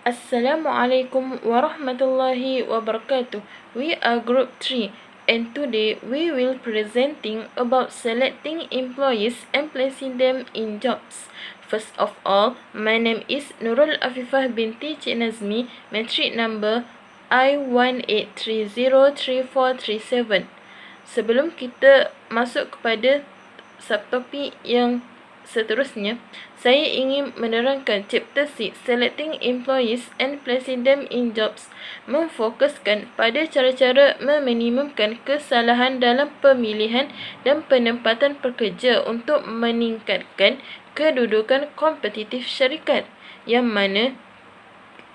Assalamualaikum warahmatullahi wabarakatuh. We are group 3 and today we will presenting about selecting employees and placing them in jobs. First of all, my name is NURUL AFIFAH binti Cik NAZMI, matric number I18303437. Sebelum kita masuk kepada subtopik yang seterusnya, saya ingin menerangkan Chapter 6 Selecting Employees and Placing Them in Jobs memfokuskan pada cara-cara meminimumkan kesalahan dalam pemilihan dan penempatan pekerja untuk meningkatkan kedudukan kompetitif syarikat, yang mana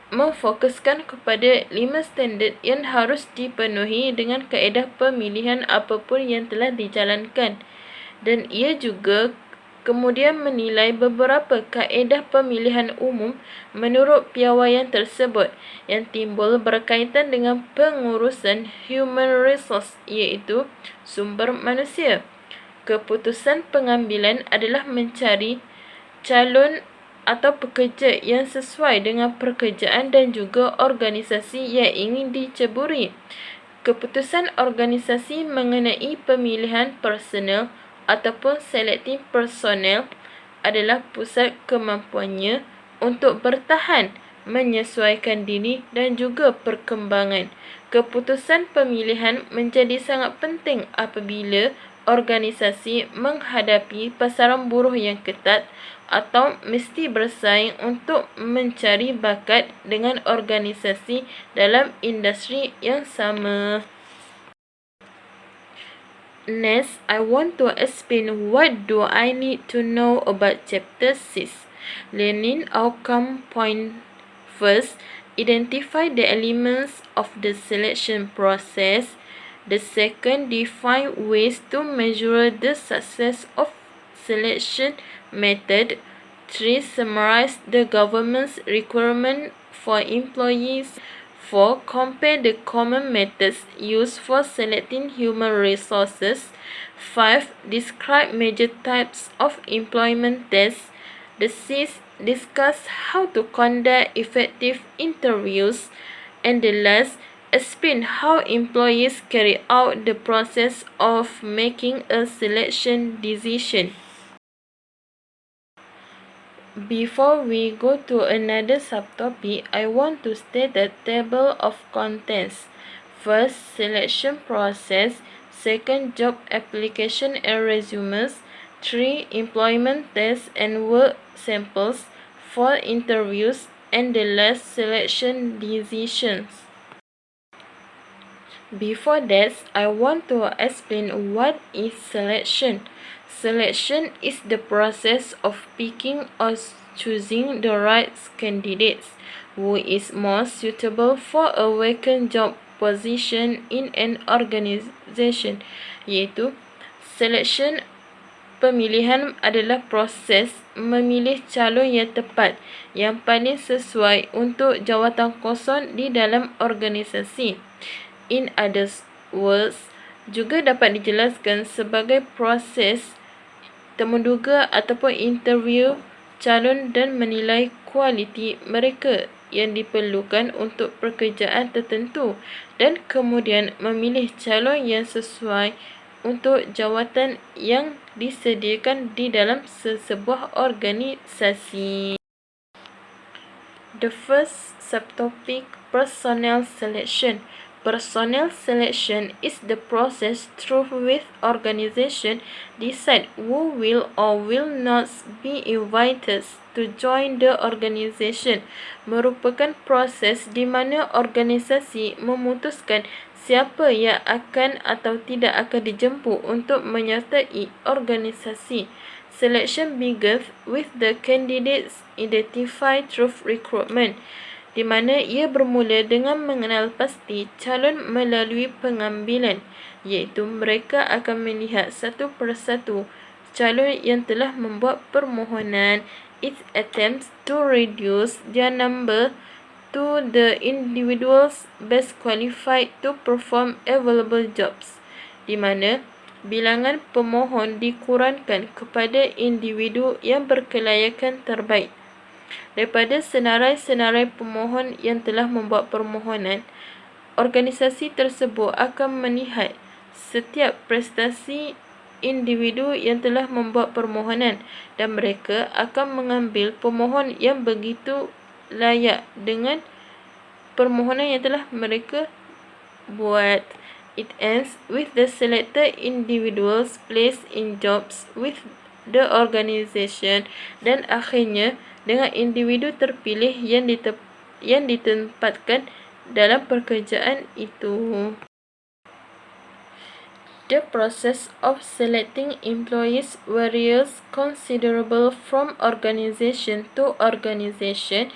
memfokuskan kepada 5 standard yang harus dipenuhi dengan kaedah pemilihan apapun yang telah dijalankan, dan ia juga kemudian menilai beberapa kaedah pemilihan umum menurut piawaian tersebut yang timbul berkaitan dengan pengurusan human resource, iaitu sumber manusia. Keputusan pengambilan adalah mencari calon atau pekerja yang sesuai dengan pekerjaan dan juga organisasi yang ingin diceburi. Keputusan organisasi mengenai pemilihan personel ataupun selecting personnel adalah pusat kemampuannya untuk bertahan, menyesuaikan diri dan juga perkembangan. Keputusan pemilihan menjadi sangat penting apabila organisasi menghadapi pasaran buruh yang ketat atau mesti bersaing untuk mencari bakat dengan organisasi dalam industri yang sama. Next, I want to explain what do I need to know about Chapter 6. Learning outcome point. First, identify the elements of the selection process. The second, define ways to measure the success of selection method. 3. Summarize the government's requirement for employees. 4. Compare the common methods used for selecting human resources. 5. Describe major types of employment tests. 6. Discuss how to conduct effective interviews. And the last, explain how employees carry out the process of making a selection decision. Before we go to another subtopic, I want to state the table of contents. First, selection process. Second, job application and resumes. 3. Employment tests and work samples. 4. Interviews. And the last, selection decisions. Before that, I want to explain what is selection. Selection is the process of picking or choosing the right candidates who is most suitable for a vacant job position in an organization, iaitu selection. Pemilihan adalah proses memilih calon yang tepat, yang paling sesuai untuk jawatan kosong di dalam organisasi. In other words, juga dapat dijelaskan sebagai proses temuduga ataupun interview calon dan menilai kualiti mereka yang diperlukan untuk pekerjaan tertentu, dan kemudian memilih calon yang sesuai untuk jawatan yang disediakan di dalam sesebuah organisasi. The first subtopic, personnel selection. Personnel selection is the process through which organization decide who will or will not be invited to join the organization. Merupakan proses di mana organisasi memutuskan siapa yang akan atau tidak akan dijemput untuk menyertai organisasi. Selection begins with the candidates identified through recruitment, di mana ia bermula dengan mengenal pasti calon melalui pengambilan, iaitu mereka akan melihat satu persatu calon yang telah membuat permohonan. It attempts to reduce their number to the individuals best qualified to perform available jobs, di mana bilangan pemohon dikurangkan kepada individu yang berkelayakan terbaik. Daripada senarai-senarai pemohon yang telah membuat permohonan, organisasi tersebut akan melihat setiap prestasi individu yang telah membuat permohonan dan mereka akan mengambil pemohon yang begitu layak dengan permohonan yang telah mereka buat. It ends with the selected individuals placed in jobs with the organisation, dan akhirnya dengan individu terpilih yang ditempatkan dalam pekerjaan itu. The process of selecting employees varies considerably from organisation to organisation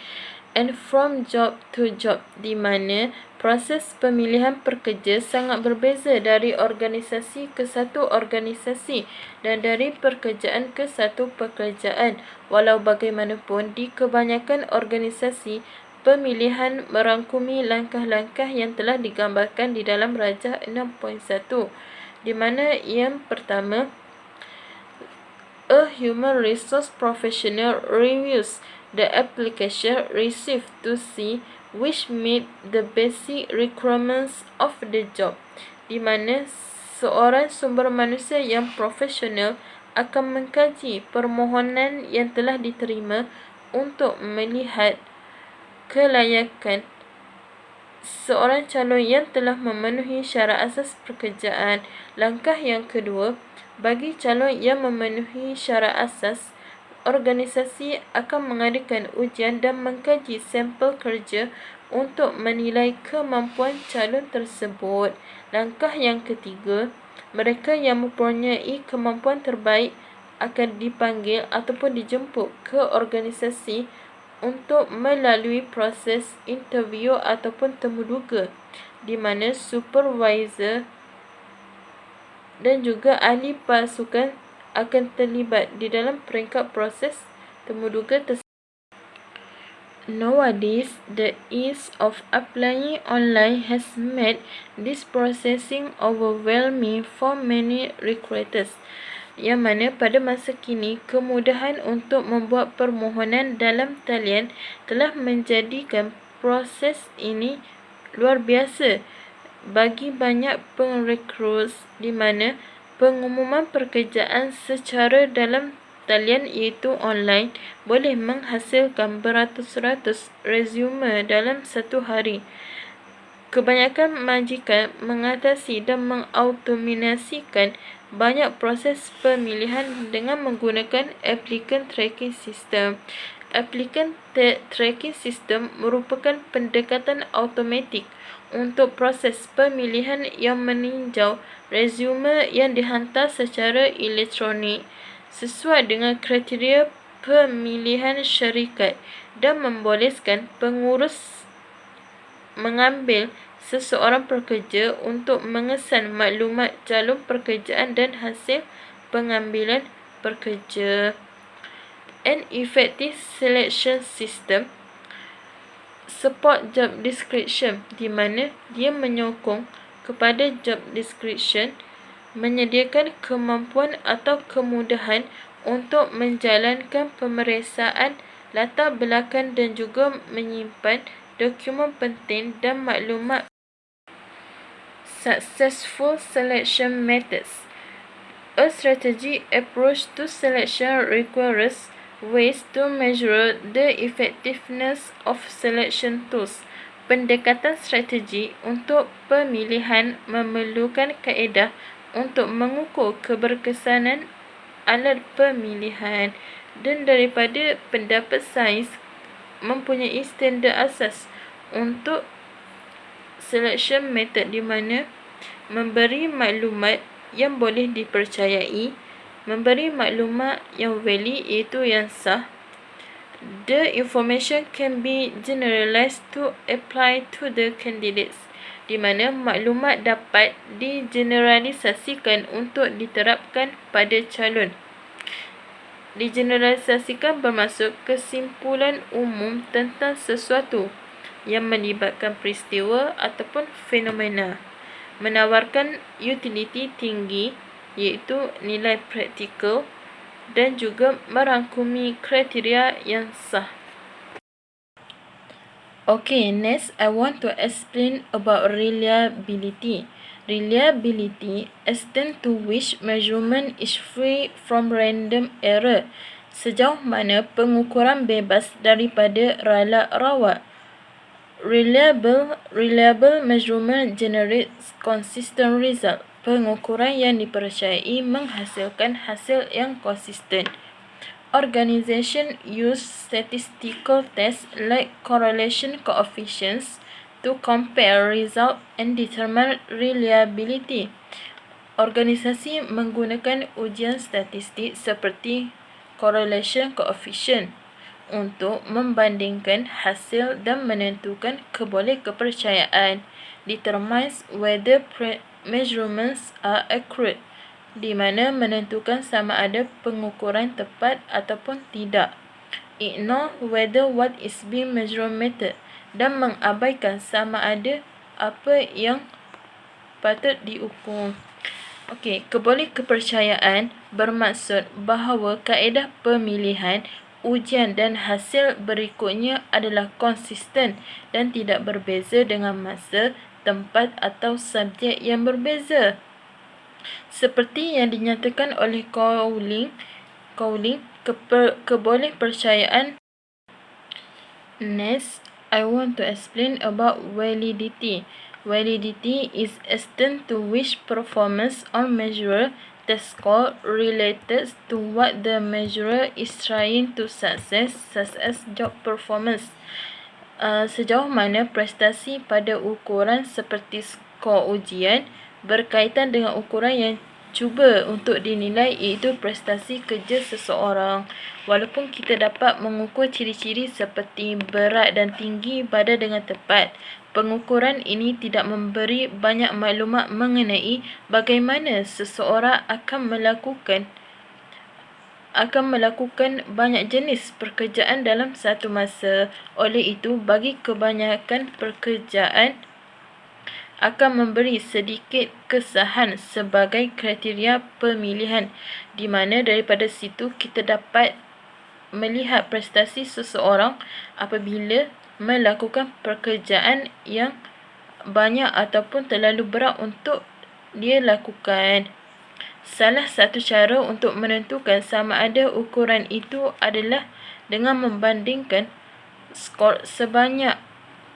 and from job to job, di mana proses pemilihan pekerja sangat berbeza dari organisasi ke satu organisasi dan dari pekerjaan ke satu pekerjaan. Walau bagaimanapun, di kebanyakan organisasi, pemilihan merangkumi langkah-langkah yang telah digambarkan di dalam Rajah 6.1, di mana yang pertama, a human resource professional reviews the application received to see which meet the basic requirements of the job, di mana seorang sumber manusia yang profesional akan mengkaji permohonan yang telah diterima untuk melihat kelayakan seorang calon yang telah memenuhi syarat asas pekerjaan. Langkah yang kedua, bagi calon yang memenuhi syarat asas, organisasi akan mengadakan ujian dan mengkaji sampel kerja untuk menilai kemampuan calon tersebut. Langkah yang ketiga, mereka yang mempunyai kemampuan terbaik akan dipanggil ataupun dijemput ke organisasi untuk melalui proses interview ataupun temuduga, di mana supervisor dan juga ahli pasukan akan terlibat di dalam peringkat proses temuduga tersebut. Nowadays, the ease of applying online has made this processing overwhelming for many recruiters, yang mana pada masa kini kemudahan untuk membuat permohonan dalam talian telah menjadikan proses ini luar biasa bagi banyak perekrut, di mana pengumuman pekerjaan secara dalam talian iaitu online boleh menghasilkan beratus-ratus resume dalam satu hari. Kebanyakan majikan mengatasi dan mengautominasikan banyak proses pemilihan dengan menggunakan applicant tracking system. Applicant tracking system merupakan pendekatan automatik untuk proses pemilihan yang meninjau resume yang dihantar secara elektronik sesuai dengan kriteria pemilihan syarikat dan membolehkan pengurus mengambil seseorang pekerja untuk mengesan maklumat calon pekerjaan dan hasil pengambilan pekerja. An effective selection system support job description, di mana dia menyokong kepada job description, menyediakan kemampuan atau kemudahan untuk menjalankan pemeriksaan latar belakang dan juga menyimpan dokumen penting dan maklumat. Successful selection methods. A strategic approach to selection requires ways to measure the effectiveness of selection tools. Pendekatan strategi untuk pemilihan memerlukan kaedah untuk mengukur keberkesanan alat pemilihan, dan daripada pendapat sains mempunyai standard asas untuk selection method, di mana memberi maklumat yang boleh dipercayai, memberi maklumat yang valid iaitu yang sah. The information can be generalized to apply to the candidates, di mana maklumat dapat digeneralisasikan untuk diterapkan pada calon. Digeneralisasikan bermaksud kesimpulan umum tentang sesuatu yang melibatkan peristiwa ataupun fenomena. Menawarkan utiliti tinggi iaitu nilai praktikal dan juga merangkumi kriteria yang sah. Okay, next I want to explain about reliability. Reliability, extent to which measurement is free from random error. Sejauh mana pengukuran bebas daripada rala rawat. Reliable measurement generates consistent result. Pengukuran yang dipercayai menghasilkan hasil yang konsisten. Organization use statistical tests like correlation coefficients to compare result and determine reliability. Organisasi menggunakan ujian statistik seperti correlation coefficient untuk membandingkan hasil dan menentukan kepercayaan. Determines whether measurements are accurate, di mana menentukan sama ada pengukuran tepat ataupun tidak. Ignore whether what is being measured matter, dan mengabaikan sama ada apa yang patut diukur. Okey, kepercayaan bermaksud bahawa kaedah pemilihan, ujian dan hasil berikutnya adalah konsisten dan tidak berbeza dengan masa, tempat atau subjek yang berbeza. Seperti yang dinyatakan oleh Cowling, kepercayaan. Next, I want to explain about validity. Validity is extent to which performance on measure test score related to what the measurer is trying to success, such as job performance. Sejauh mana prestasi pada ukuran seperti skor ujian berkaitan dengan ukuran yang cuba untuk dinilai, iaitu prestasi kerja seseorang. Walaupun kita dapat mengukur ciri-ciri seperti berat dan tinggi badan dengan tepat, pengukuran ini tidak memberi banyak maklumat mengenai bagaimana seseorang akan melakukan banyak jenis pekerjaan dalam satu masa. Oleh itu, bagi kebanyakan pekerjaan akan memberi sedikit kesahan sebagai kriteria pemilihan, di mana daripada situ kita dapat melihat prestasi seseorang apabila melakukan pekerjaan yang banyak ataupun terlalu berat untuk dia lakukan. Salah satu cara untuk menentukan sama ada ukuran itu adalah dengan membandingkan skor sebanyak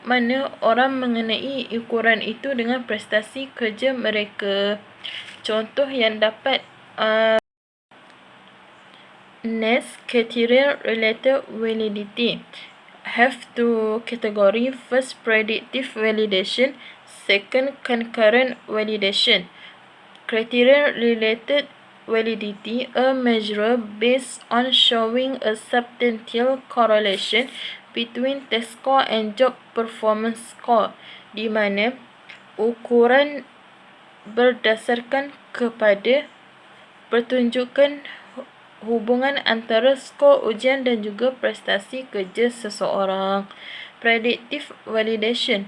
mana orang mengenai ukuran itu dengan prestasi kerja mereka. Contoh yang dapat next, criteria related validity. Have two category: first, predictive validation; second, concurrent validation. Criteria related validity, a measure based on showing a substantial correlation between test score and job performance score, di mana ukuran berdasarkan kepada pertunjukan hubungan antara skor ujian dan juga prestasi kerja seseorang. Predictive validation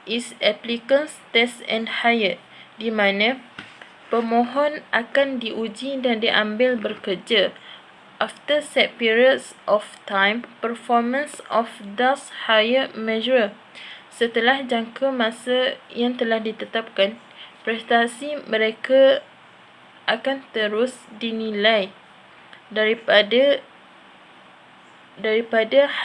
is applicants test and hired, di mana pemohon akan diuji dan diambil bekerja. After set periods of time, performance of those hired measure. Setelah jangka masa yang telah ditetapkan, prestasi mereka akan terus dinilai daripada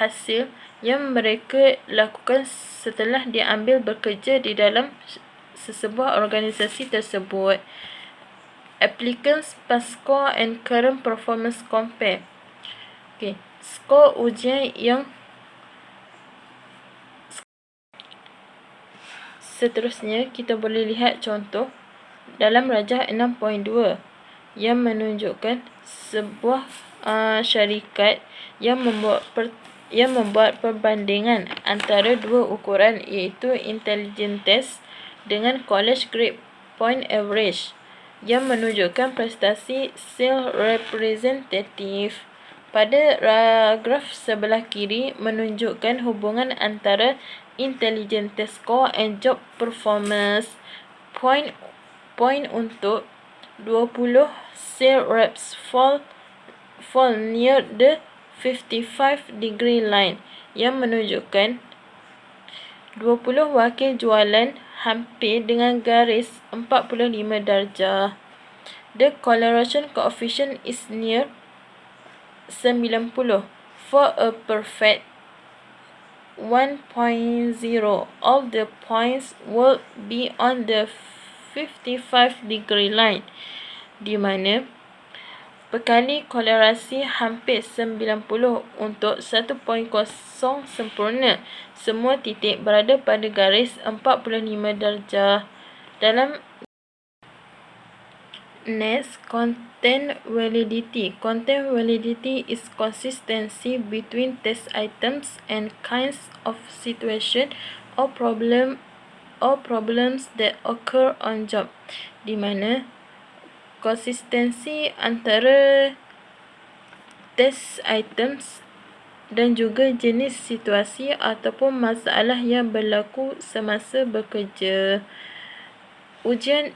hasil yang mereka lakukan setelah diambil bekerja di dalam sesebuah organisasi tersebut. Applicants past score and current performance compare. Okay, skor ujian yang seterusnya kita boleh lihat contoh dalam rajah 6.2 yang menunjukkan sebuah syarikat yang membuat perbandingan antara dua ukuran, iaitu intelligence test dengan college grade point average, yang menunjukkan prestasi sales representative. Pada graf sebelah kiri menunjukkan hubungan antara intelligence test score and job performance. Point untuk 20 sales reps fall near the 55 degree line, yang menunjukkan 20 wakil jualan hampir dengan garis 45 darjah. The correlation coefficient is near 90. For a perfect 1.0, all the points will be on the 55-degree line, di mana perkali kolerasi hampir 90 untuk 1.0 sempurna. Semua titik berada pada garis 45 darjah. Dalam next, content validity. Content validity is consistency between test items and kinds of situation or problems that occur on job, di mana konsistensi antara test items dan juga jenis situasi ataupun masalah yang berlaku semasa bekerja. Ujian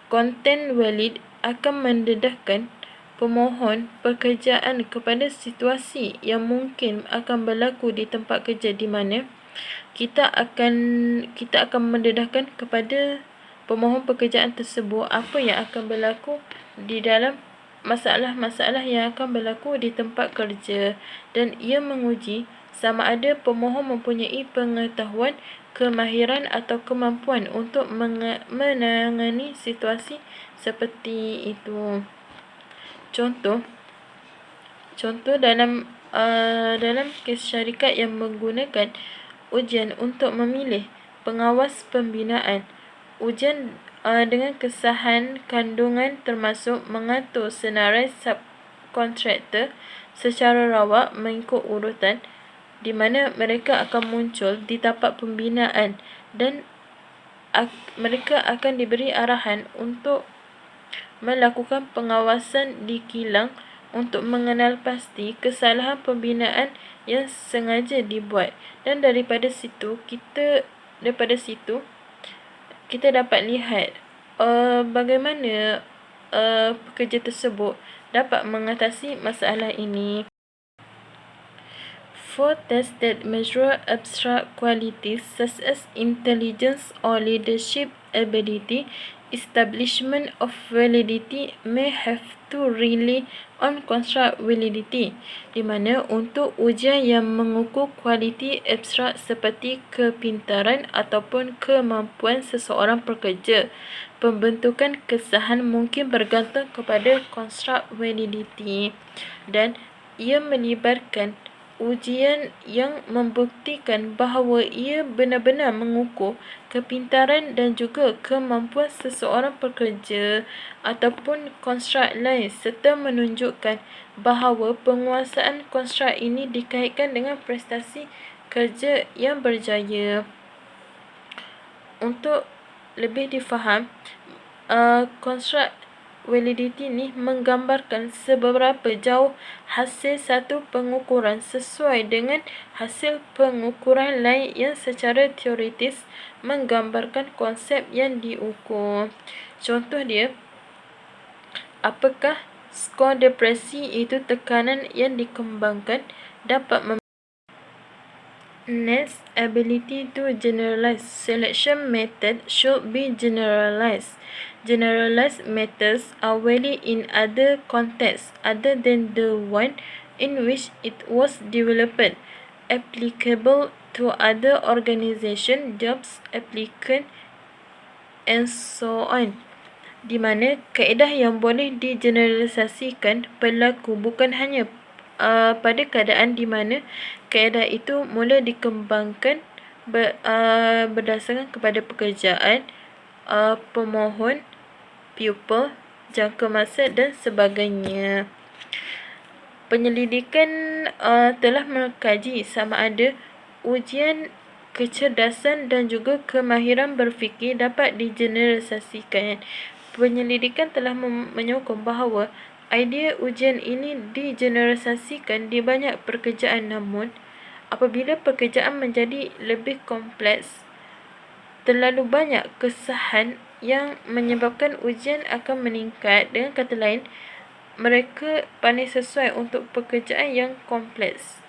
konten valid akan mendedahkan pemohon pekerjaan kepada situasi yang mungkin akan berlaku di tempat kerja, di mana kita akan mendedahkan kepada pemohon pekerjaan tersebut apa yang akan berlaku di dalam masalah-masalah yang akan berlaku di tempat kerja, dan ia menguji sama ada pemohon mempunyai pengetahuan, kemahiran atau kemampuan untuk menangani situasi seperti itu. Contoh dalam kes syarikat yang menggunakan ujian untuk memilih pengawas pembinaan. Ujian dengan kesahan kandungan termasuk mengatur senarai subkontraktor secara rawak mengikut urutan di mana mereka akan muncul di tapak pembinaan, dan mereka akan diberi arahan untuk melakukan pengawasan di kilang untuk mengenal pasti kesalahan pembinaan yang sengaja dibuat. Dan daripada situ kita dapat lihat bagaimana pekerja tersebut dapat mengatasi masalah ini. For tests that measure abstract qualities such as intelligence or leadership ability, establishment of validity may have to rely on construct validity, di mana untuk ujian yang mengukur kualiti abstrak seperti kepintaran ataupun kemampuan seseorang pekerja, pembentukan kesahan mungkin bergantung kepada construct validity, dan ia melibatkan ujian yang membuktikan bahawa ia benar-benar mengukur kepintaran dan juga kemampuan seseorang pekerja ataupun konstruk lain, serta menunjukkan bahawa penguasaan konstruk ini dikaitkan dengan prestasi kerja yang berjaya. Untuk lebih difaham, konstruk validity ni menggambarkan seberapa jauh hasil satu pengukuran sesuai dengan hasil pengukuran lain yang secara teoritis menggambarkan konsep yang diukur. Contoh dia, apakah skor depresi itu tekanan yang dikembangkan dapat Next, ability to generalize. Selection method should be generalized. Generalized methods are valid in other contexts other than the one in which it was developed, applicable to other organization, jobs, applicant, and so on. Di mana kaedah yang boleh digeneralisasikan berlaku bukan hanya pada keadaan di mana kaedah itu mula dikembangkan berdasarkan kepada pekerjaan, pemohon, pupil, jangka masa dan sebagainya. Penyelidikan telah mengkaji sama ada ujian kecerdasan dan juga kemahiran berfikir dapat digeneralisasikan. Penyelidikan telah menyokong bahawa idea ujian ini digeneralisasikan di banyak pekerjaan, namun apabila pekerjaan menjadi lebih kompleks, terlalu banyak kesahan yang menyebabkan ujian akan meningkat. Dengan kata lain, mereka paling sesuai untuk pekerjaan yang kompleks.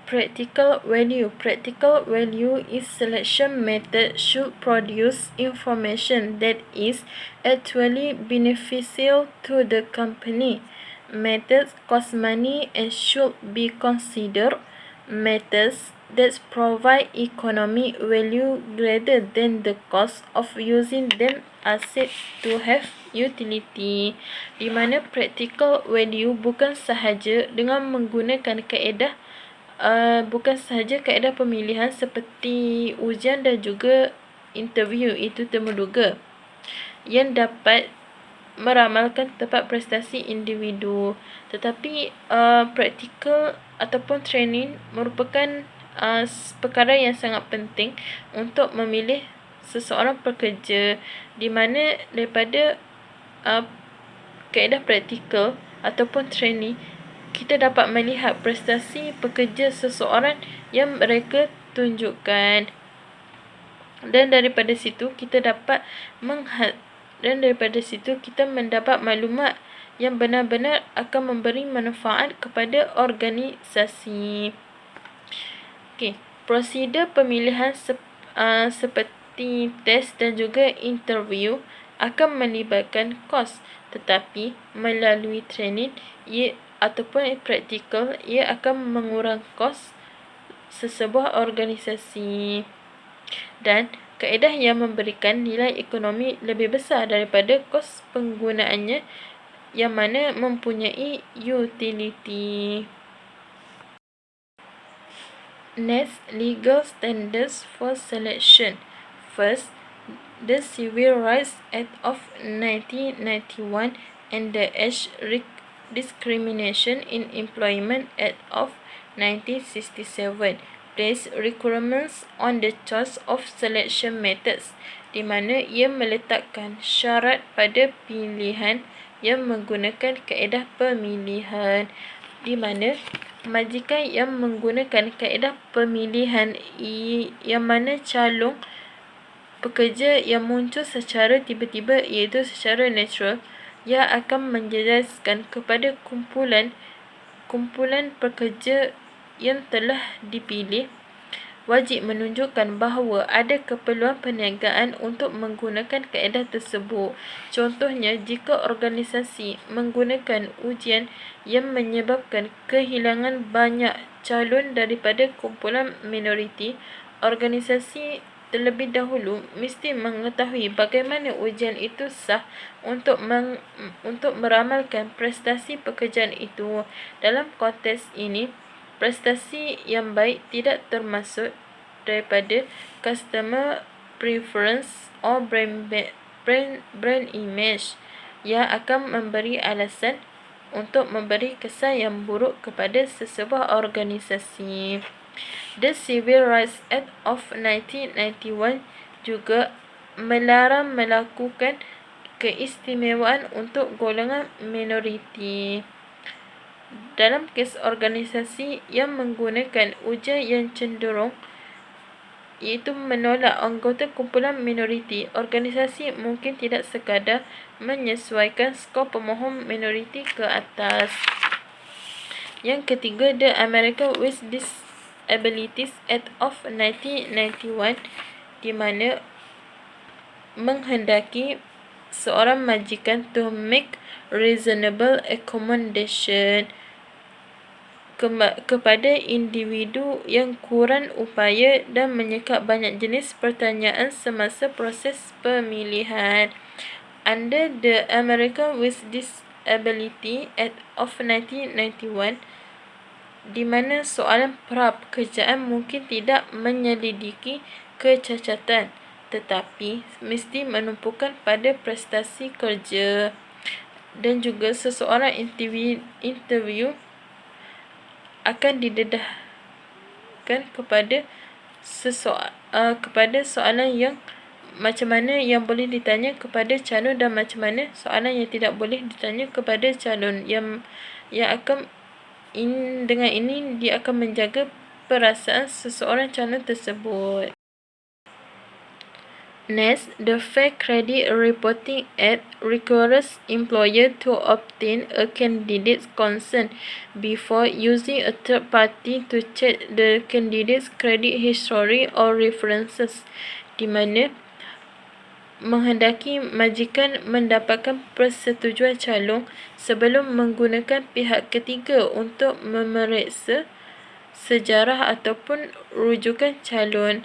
Practical value. Practical value is selection method should produce information that is actually beneficial to the company. Methods cost money and should be considered methods that provide economic value greater than the cost of using them are said to have utility. Di mana practical value bukan sahaja dengan menggunakan kaedah kaedah pemilihan seperti ujian dan juga interview itu temuduga yang dapat meramalkan tempat prestasi individu, tetapi praktikal ataupun training merupakan perkara yang sangat penting untuk memilih seseorang pekerja, di mana daripada kaedah praktikal ataupun training kita dapat melihat prestasi pekerja seseorang yang mereka tunjukkan, dan daripada situ kita mendapat maklumat yang benar-benar akan memberi manfaat kepada organisasi. Prosedur pemilihan seperti test dan juga interview akan melibatkan kos, tetapi melalui training ataupun praktikal ia akan mengurang kos sesebuah organisasi, dan kaedah yang memberikan nilai ekonomi lebih besar daripada kos penggunaannya yang mana mempunyai utility. Next, legal standards for selection. First, the Civil Rights Act of 1991 and the Age Discrimination in Employment Act of 1967 place requirements on the choice of selection methods, di mana ia meletakkan syarat pada pilihan yang menggunakan kaedah pemilihan, di mana majikan yang menggunakan kaedah pemilihan yang mana calon pekerja yang muncul secara tiba-tiba iaitu secara natural, ia akan menjelaskan kepada kumpulan pekerja yang telah dipilih wajib menunjukkan bahawa ada keperluan perniagaan untuk menggunakan kaedah tersebut. Contohnya, jika organisasi menggunakan ujian yang menyebabkan kehilangan banyak calon daripada kumpulan minoriti, organisasi terlebih dahulu mesti mengetahui bagaimana ujian itu sah untuk meramalkan prestasi pekerjaan itu. Dalam konteks ini, prestasi yang baik tidak termasuk daripada customer preference or brand image yang akan memberi alasan untuk memberi kesan yang buruk kepada sesebuah organisasi. The Civil Rights Act of 1991 juga melarang melakukan keistimewaan untuk golongan minoriti. Dalam kes organisasi yang menggunakan ujian yang cenderung iaitu menolak anggota kumpulan minoriti, organisasi mungkin tidak sekadar menyesuaikan skor pemohon minoriti ke atas. Yang ketiga, the American with Disabilities Act of 1991, di mana menghendaki seorang majikan to make reasonable accommodation kepada individu yang kurang upaya dan menyekap banyak jenis pertanyaan semasa proses pemilihan. Under the American with Disability Act of 1991, di mana soalan pra-pekerjaan mungkin tidak menyelidiki kecacatan, tetapi mesti menumpukan pada prestasi kerja, dan juga seseorang interview akan didedahkan kepada soalan yang macam mana yang boleh ditanya kepada calon dan macam mana soalan yang tidak boleh ditanya kepada calon, yang akan dengan ini dia akan menjaga perasaan seseorang calon tersebut. Next, the Fair Credit Reporting Act requires employer to obtain a candidate's consent before using a third party to check the candidate's credit history or references, di mana menghendaki majikan mendapatkan persetujuan calon sebelum menggunakan pihak ketiga untuk memeriksa sejarah ataupun rujukan calon,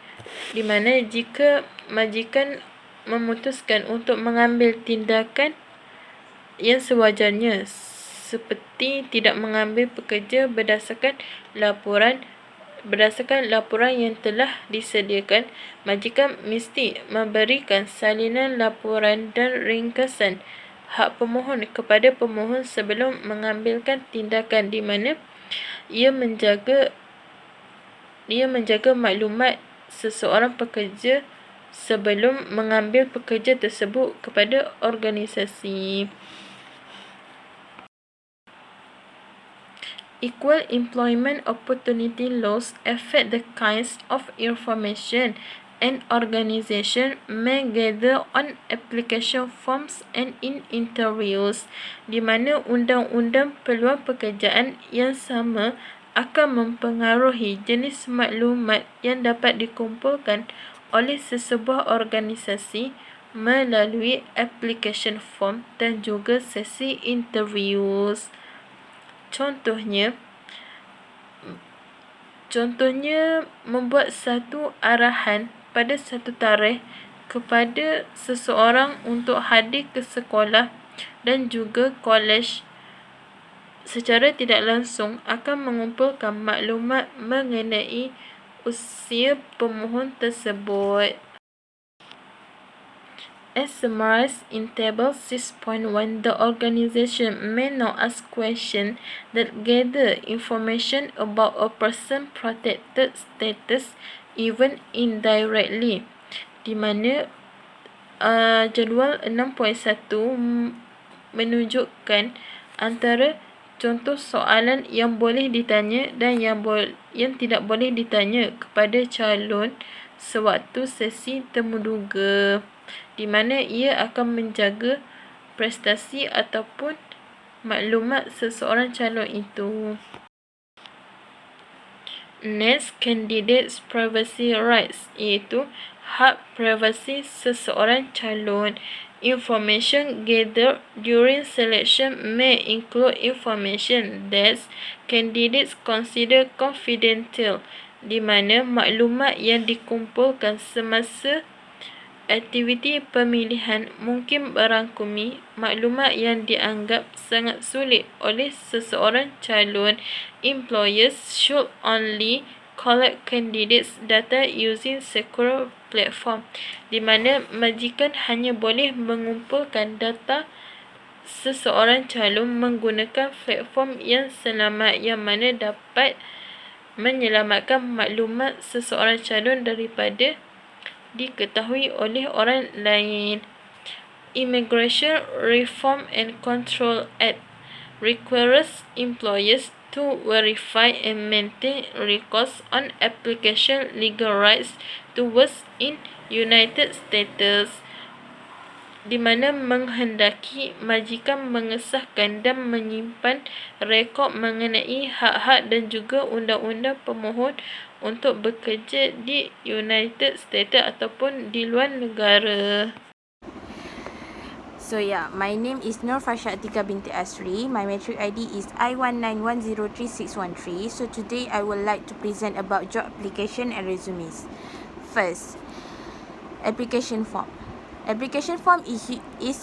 di mana jika majikan memutuskan untuk mengambil tindakan yang sewajarnya seperti tidak mengambil pekerja berdasarkan laporan yang telah disediakan, majikan mesti memberikan salinan laporan dan ringkasan hak pemohon kepada pemohon sebelum mengambilkan tindakan, di mana ia menjaga maklumat seseorang pekerja sebelum mengambil pekerja tersebut kepada organisasi. Equal employment opportunity laws affect the kinds of information an organization may gather on application forms and in interviews, di mana undang-undang peluang pekerjaan yang sama akan mempengaruhi jenis maklumat yang dapat dikumpulkan oleh sesebuah organisasi melalui application form dan juga sesi interviews. Contohnya membuat satu arahan pada satu tarikh kepada seseorang untuk hadir ke sekolah dan juga kolej secara tidak langsung akan mengumpulkan maklumat mengenai usia pemohon tersebut. As summarized in Table 6.1, the organization may now ask questions that gather information about a person's protected status even indirectly, di mana jadual 6.1 menunjukkan antara contoh soalan yang boleh ditanya dan yang tidak boleh ditanya kepada calon sewaktu sesi temuduga, di mana ia akan menjaga prestasi ataupun maklumat seseorang calon itu. Next, candidates privacy rights, iaitu hak privasi seseorang calon. Information gathered during selection may include information that candidates consider confidential, di mana maklumat yang dikumpulkan semasa aktiviti pemilihan mungkin merangkumi maklumat yang dianggap sangat sulit oleh seseorang calon. Employers should only collect candidates data using secure platform, di mana majikan hanya boleh mengumpulkan data seseorang calon menggunakan platform yang selamat, yang mana dapat menyelamatkan maklumat seseorang calon daripada diketahui oleh orang lain. Immigration Reform and Control Act requires employers to verify and maintain records on application legal rights to work in United States, di mana menghendaki majikan mengesahkan dan menyimpan rekod mengenai hak-hak dan juga undang-undang pemohon untuk bekerja di United States ataupun di luar negara. So my name is Nur ATIQAH binti ASRI. My matric ID is I19103613. So today I would like to present about job application and resumes. First, application form. Application form is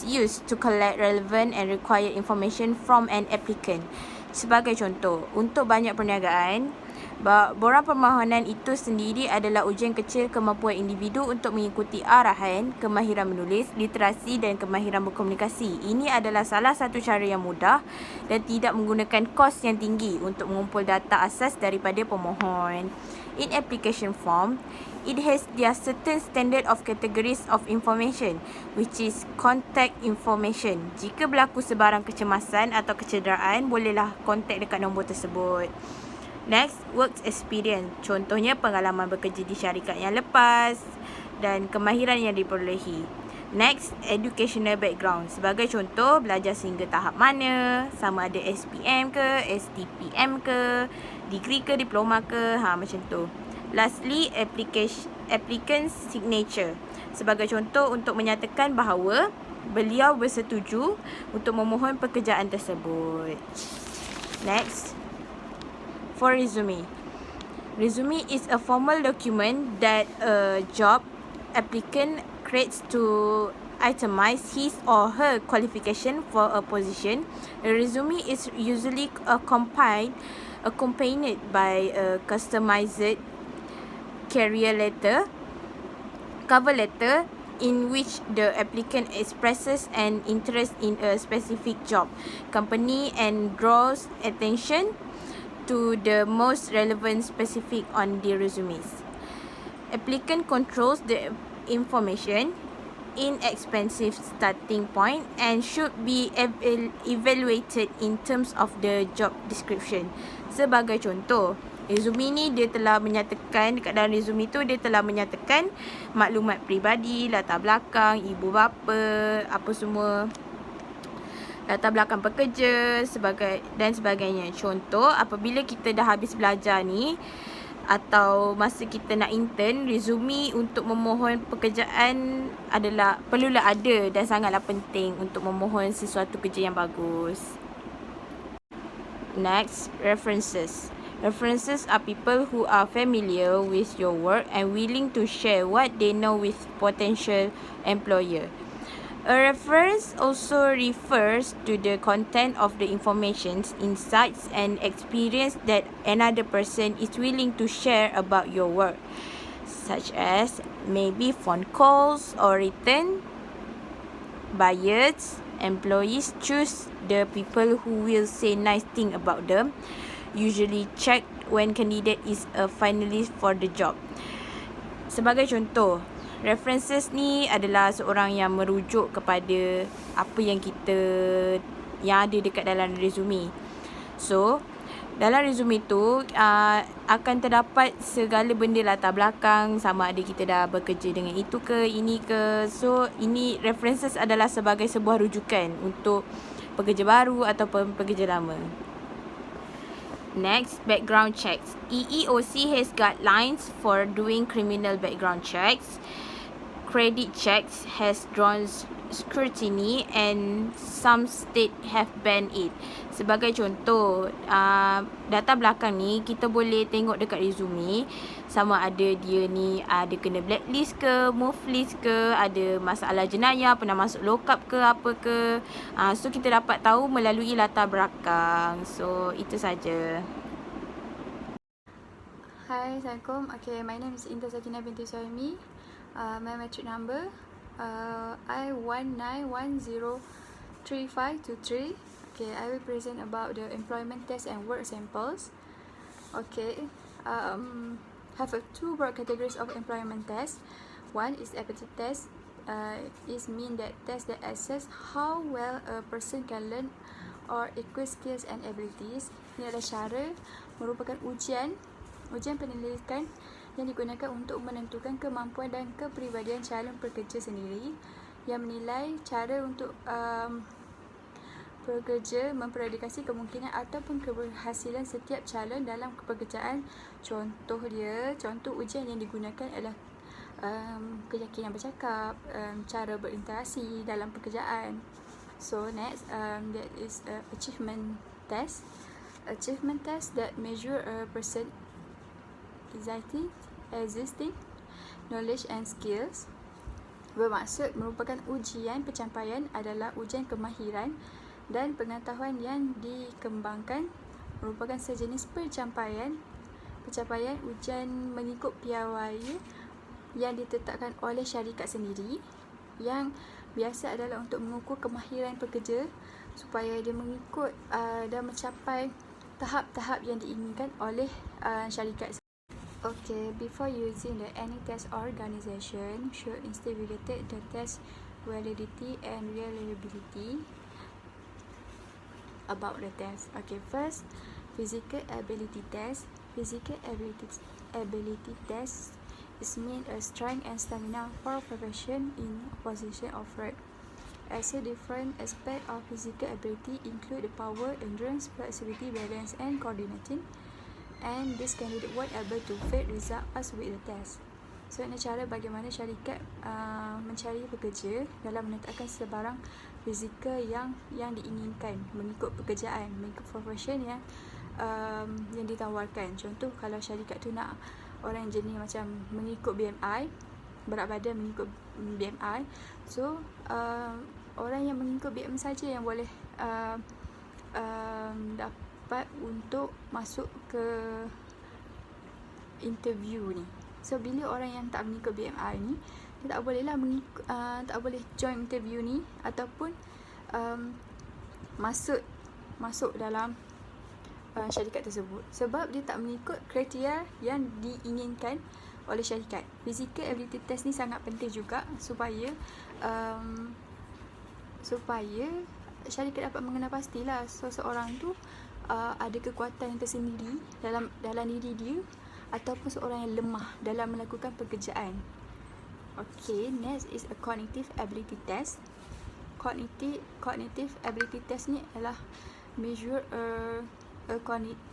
used to collect relevant and required information from an applicant. Sebagai contoh, untuk banyak perniagaan, borang permohonan itu sendiri adalah ujian kecil kemampuan individu untuk mengikuti arahan, kemahiran menulis, literasi dan kemahiran berkomunikasi. Ini adalah salah satu cara yang mudah dan tidak menggunakan kos yang tinggi untuk mengumpul data asas daripada pemohon. In application form, it has their certain standard of categories of information, which is contact information. Jika berlaku sebarang kecemasan atau kecederaan, bolehlah kontak dekat nombor tersebut. Next, work experience. Contohnya pengalaman bekerja di syarikat yang lepas. dan kemahiran yang diperolehi. Next, educational background. Sebagai contoh, belajar sehingga tahap mana, sama ada SPM ke, STPM ke, degree ke, diploma ke, macam tu. Lastly, applicant signature. Sebagai contoh, untuk menyatakan bahawa beliau bersetuju untuk memohon pekerjaan tersebut. Next, for resume. Resume is a formal document that a job applicant creates to itemize his or her qualification for a position. A resume is usually accompanied by a customized cover letter in which the applicant expresses an interest in a specific job, company, and draws attention to the most relevant specific on the resumes. Applicant controls the information, inexpensive starting point, and should be evaluated in terms of the job description. Sebagai contoh, resume ni dia telah menyatakan, dekat dalam resume tu dia telah menyatakan maklumat peribadi, latar belakang, ibu bapa, apa semua, latar belakang pekerja dan sebagainya. Contoh, apabila kita dah habis belajar ni atau masa kita nak intern, resume untuk memohon pekerjaan perlulah ada dan sangatlah penting untuk memohon sesuatu kerja yang bagus. Next, references. References are people who are familiar with your work and willing to share what they know with potential employer. A reference also refers to the content of the information, insights, and experience that another person is willing to share about your work, such as maybe phone calls or written. Buyers, employees choose the people who will say nice thing about them, usually checked when candidate is a finalist for the job. Sebagai contoh, references ni adalah seorang yang merujuk kepada apa yang ada dekat dalam resume. So, dalam resume tu akan terdapat segala benda latar belakang, sama ada kita dah bekerja dengan itu ke, ini ke. So, ini references adalah sebagai sebuah rujukan untuk pekerja baru ataupun pekerja lama. Next, background checks. EEOC has guidelines for doing criminal background checks. Credit checks has drawn scrutiny and some state have banned it. Sebagai contoh, data belakang ni kita boleh tengok dekat resume sama ada dia ni ada kena blacklist ke, move list ke, ada masalah jenayah, pernah masuk lockup ke, apa ke. So kita dapat tahu melalui latar belakang. So itu saja. Hi, Assalamualaikum. Okay, my name is INTAN SAKINAH binti SUHAIMI. My matric number I19103523. Okay, I will present about the employment test and work samples. Okay, have two broad categories of employment test. One is aptitude test. Is mean that test that assess how well a person can learn or acquire skills and abilities. Ini adalah cara merupakan ujian penilaian yang digunakan untuk menentukan kemampuan dan kepribadian calon pekerja sendiri, yang menilai cara untuk pekerja memprediksi kemungkinan ataupun keberhasilan setiap calon dalam pekerjaan. Contoh ujian yang digunakan adalah keyakinan bercakap, cara berinteraksi dalam pekerjaan. So next, that is achievement test. Achievement test that measure a person existing knowledge and skills. Bermaksud merupakan ujian pencapaian adalah ujian kemahiran dan pengetahuan yang dikembangkan, merupakan sejenis pencapaian ujian mengikut piawai yang ditetapkan oleh syarikat sendiri, yang biasa adalah untuk mengukur kemahiran pekerja supaya dia mengikut dan mencapai tahap-tahap yang diinginkan oleh syarikat. Okay, before using any test organization should investigate the test validity and reliability about the test. Okay, first, physical ability test. Physical ability test is mean a strength and stamina for profession in opposition of fraud. As a different aspect of physical ability include the power, endurance, flexibility, balance, and coordinating. And this candidate were able to fit result as with the test. So, ini cara bagaimana syarikat mencari pekerja dalam menetapkan sebarang fizikal yang diinginkan mengikut pekerjaan, mengikut profession yang ditawarkan. Contoh, kalau syarikat tu nak orang yang jenis macam mengikut BMI, berat badan mengikut BMI, so orang yang mengikut BMI saja yang boleh dapat untuk masuk ke interview ni. So bila orang yang tak mengikut BMI ni, dia tak boleh lah tak boleh join interview ni ataupun masuk dalam syarikat tersebut, sebab dia tak mengikut kriteria yang diinginkan oleh syarikat. Physical ability test ni sangat penting juga supaya syarikat dapat mengenal pastilah seseorang tu ada kekuatan yang tersendiri dalam diri dia ataupun seorang yang lemah dalam melakukan pekerjaan. Okay, next is a cognitive ability test. Cognitive ability test ni adalah measure a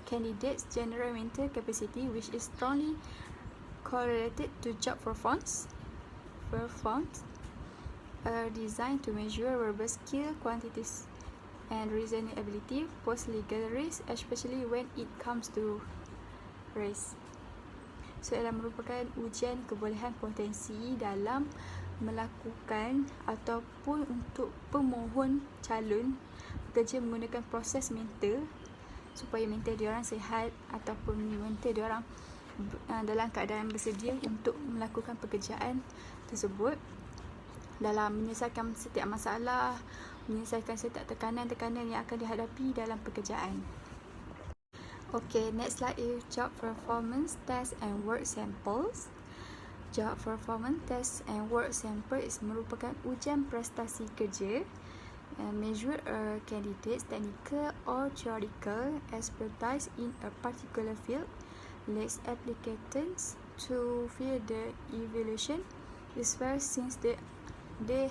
candidate's general mental capacity which is strongly correlated to job performance, designed to measure verbal skill, quantities, and reasoning ability, post legal risk, especially when it comes to race. So, ialah merupakan ujian kebolehan potensi dalam melakukan ataupun untuk pemohon calon pekerja menggunakan proses mental supaya mental diorang sihat ataupun mental diorang dalam keadaan bersedia untuk melakukan pekerjaan tersebut dalam menyelesaikan setiap masalah, menyelesaikan setiap tekanan-tekanan yang akan dihadapi dalam pekerjaan. Okay, next slide is job performance test and work samples. Job performance test and work sample is merupakan ujian prestasi kerja measure a candidate's technical or theoretical expertise in a particular field. Leads applicants to fill the evaluation is fair since they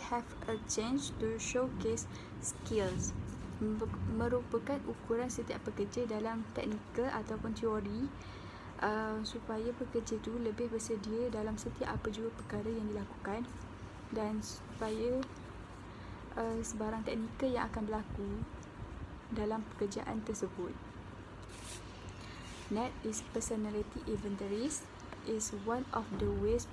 have a chance to showcase skills. Merupakan ukuran setiap pekerja dalam teknikal ataupun teori supaya pekerja tu lebih bersedia dalam setiap apa jua perkara yang dilakukan dan supaya sebarang teknikal yang akan berlaku dalam pekerjaan tersebut. Next is personality inventories is one of the ways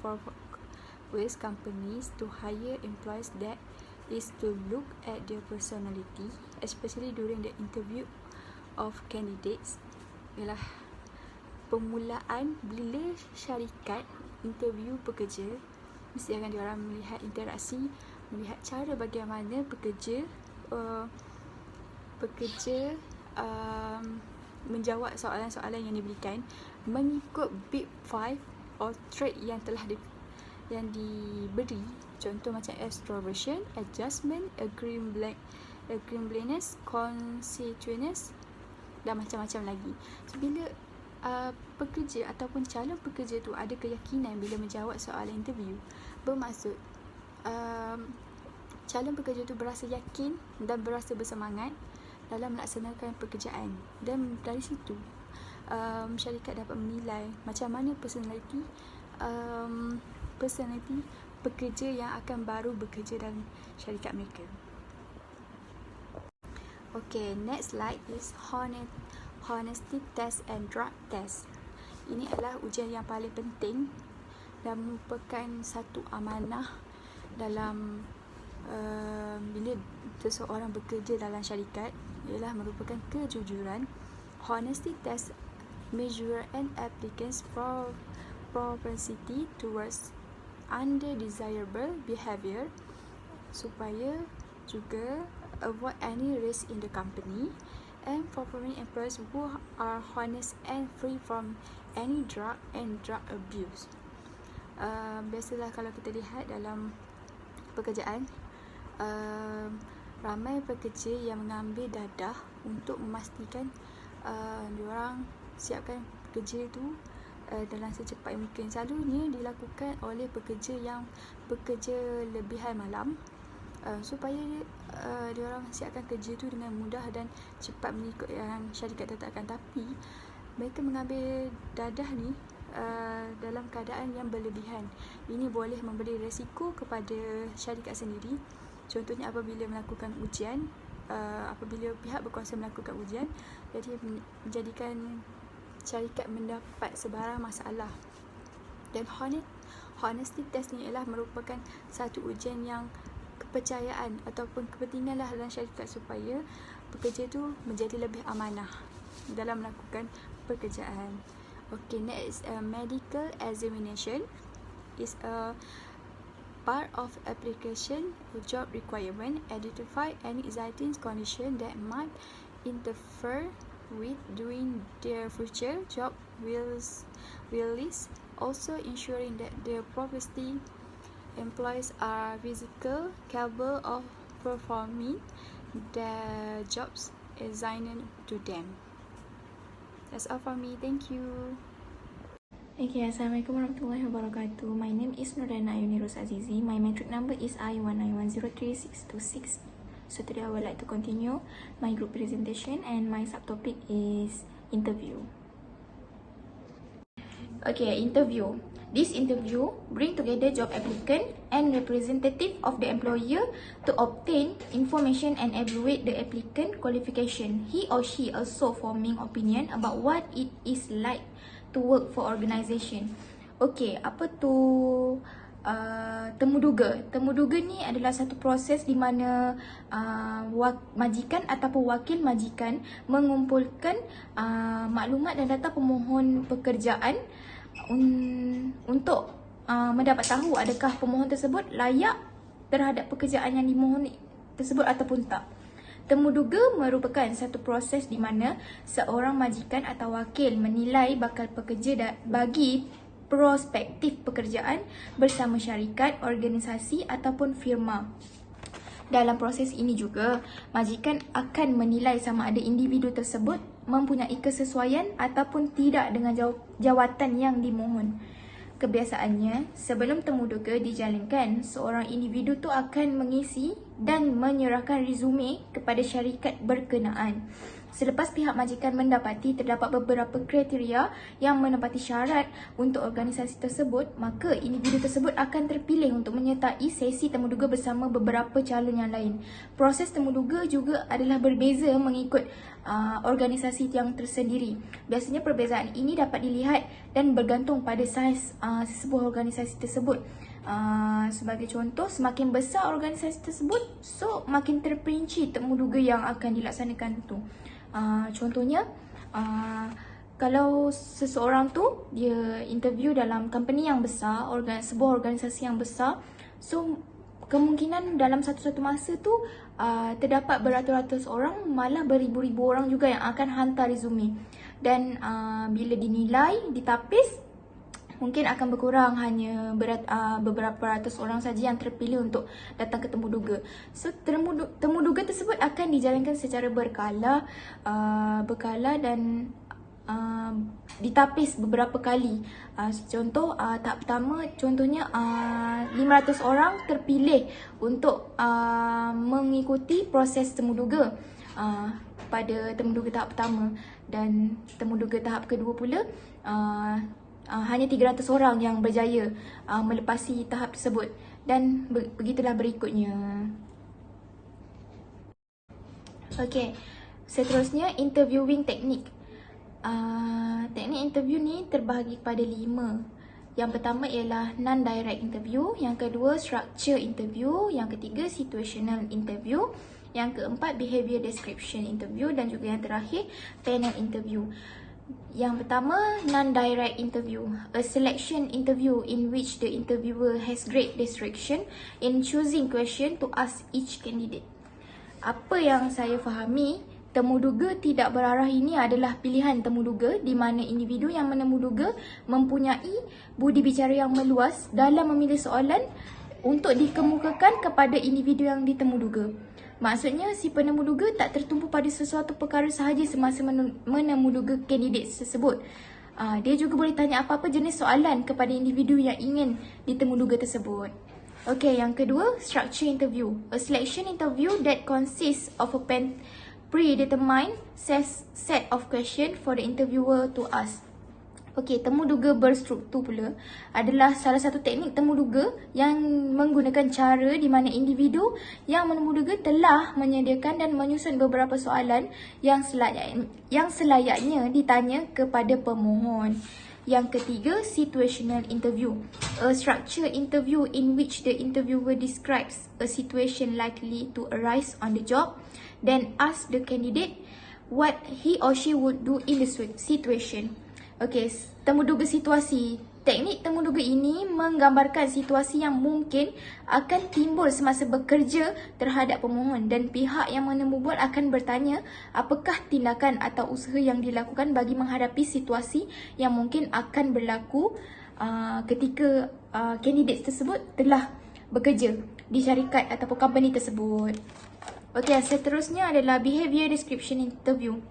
companies to hire employees that is to look at their personality, especially during the interview of candidates. Ialah permulaan bila syarikat interview pekerja, mesti akan diorang melihat interaksi, melihat cara bagaimana pekerja menjawab soalan-soalan yang diberikan mengikut Big 5 or trait yang telah diberi. Contoh macam extroversion, adjustment, agreeableness, conciliatoriness dan macam-macam lagi. So, bila pekerja ataupun calon pekerja tu ada keyakinan bila menjawab soalan interview, bermaksud calon pekerja tu berasa yakin dan berasa bersemangat dalam melaksanakan pekerjaan, dan dari situ syarikat dapat menilai macam mana personality pekerja yang akan baru bekerja dalam syarikat mereka. Okay, next slide is honesty test and drug test. Ini adalah ujian yang paling penting dan merupakan satu amanah dalam bila seseorang bekerja dalam syarikat, ialah merupakan kejujuran. Honesty test measure an applicant's propensity towards undesirable behavior supaya juga avoid any risk in the company and performing employees who are honest and free from any drug abuse. Biasalah kalau kita lihat dalam pekerjaan, ramai pekerja yang mengambil dadah untuk memastikan diorang siapkan pekerja itu dalam secepat mungkin. Selalunya dilakukan oleh pekerja yang bekerja lebihan malam, supaya diorang siapkan kerja tu dengan mudah dan cepat mengikut yang syarikat tetapkan. Tapi mereka mengambil dadah ni dalam keadaan yang berlebihan. Ini boleh memberi resiko kepada syarikat sendiri. Contohnya apabila melakukan ujian, apabila pihak berkuasa melakukan ujian, jadi menjadikan syarikat mendapat sebarang masalah. Dan honesty test ni ialah merupakan satu ujian yang kepercayaan ataupun kepentingan lah dalam syarikat supaya pekerja tu menjadi lebih amanah dalam melakukan pekerjaan. Okay, next, medical examination is a part of application job requirement. Identify any existing condition that might interfere with doing their future job wills, also ensuring that their property employees are physically capable of performing the jobs assigned to them. That's all for me. Thank you. Okay, Assalamualaikum warahmatullahi wabarakatuh. My name is AYUNI RUSAZIZI. My metric number is I191036626. So today I would like to continue my group presentation and my subtopic is interview. Okay, interview. This interview bring together job applicant and representative of the employer to obtain information and evaluate the applicant qualification. He or she also forming opinion about what it is like to work for organisation. Okay, apa tu temuduga? Temuduga ni adalah satu proses di mana majikan ataupun wakil majikan mengumpulkan maklumat dan data pemohon pekerjaan untuk mendapat tahu adakah pemohon tersebut layak terhadap pekerjaan yang dimohon tersebut ataupun tak. Temuduga merupakan satu proses di mana seorang majikan atau wakil menilai bakal pekerja bagi prospektif pekerjaan bersama syarikat, organisasi ataupun firma. Dalam proses ini juga, majikan akan menilai sama ada individu tersebut mempunyai kesesuaian ataupun tidak dengan jawatan yang dimohon. Kebiasaannya, sebelum temuduga dijalankan, seorang individu tu akan mengisi dan menyerahkan resume kepada syarikat berkenaan. Selepas pihak majikan mendapati terdapat beberapa kriteria yang menepati syarat untuk organisasi tersebut, maka individu tersebut akan terpilih untuk menyertai sesi temuduga bersama beberapa calon yang lain. Proses temuduga juga adalah berbeza mengikut organisasi yang tersendiri. Biasanya perbezaan ini dapat dilihat dan bergantung pada saiz sebuah organisasi tersebut. Sebagai contoh, semakin besar organisasi tersebut, so makin terperinci temuduga yang akan dilaksanakan tu. Contohnya, kalau seseorang tu dia interview dalam company yang besar, sebuah organisasi yang besar, so kemungkinan dalam satu masa tu terdapat beratus-ratus orang, malah beribu-ribu orang juga yang akan hantar resume. Dan bila dinilai, ditapis, mungkin akan berkurang, hanya beberapa ratus orang saja yang terpilih untuk datang ke temuduga. So temuduga tersebut akan dijalankan secara berkala dan ditapis beberapa kali. Contoh, tahap pertama, contohnya 500 orang terpilih untuk mengikuti proses temuduga pada temuduga tahap pertama, dan temuduga tahap kedua pula hanya 300 orang yang berjaya melepasi tahap tersebut, dan begitulah berikutnya. Okey, seterusnya interviewing teknik. Teknik interview ni terbahagi kepada 5. Yang pertama ialah non-direct interview, yang kedua structure interview, yang ketiga situational interview, yang keempat behavior description interview, dan juga yang terakhir panel interview. Yang pertama, non-direct interview, a selection interview in which the interviewer has great discretion in choosing question to ask each candidate. Apa yang saya fahami, temuduga tidak berarah ini adalah pilihan temuduga di mana individu yang menemuduga mempunyai budi bicara yang meluas dalam memilih soalan untuk dikemukakan kepada individu yang ditemuduga. Maksudnya, si penemuduga tak tertumpu pada sesuatu perkara sahaja semasa menemuduga kandidat tersebut. Dia juga boleh tanya apa-apa jenis soalan kepada individu yang ingin ditemuduga tersebut. Okay, yang kedua, structure interview. A selection interview that consists of a predetermined set of question for the interviewer to ask. Okey, temuduga berstruktur pula adalah salah satu teknik temuduga yang menggunakan cara di mana individu yang menemuduga telah menyediakan dan menyusun beberapa soalan yang selayaknya ditanya kepada pemohon. Yang ketiga, situational interview. A structured interview in which the interviewer describes a situation likely to arise on the job, then asks the candidate what he or she would do in the situation. Okey, temuduga situasi. Teknik temuduga ini menggambarkan situasi yang mungkin akan timbul semasa bekerja terhadap pemohon dan pihak yang menemubual akan bertanya apakah tindakan atau usaha yang dilakukan bagi menghadapi situasi yang mungkin akan berlaku ketika kandidat tersebut telah bekerja di syarikat ataupun company tersebut. Okey, seterusnya adalah behavior description interview.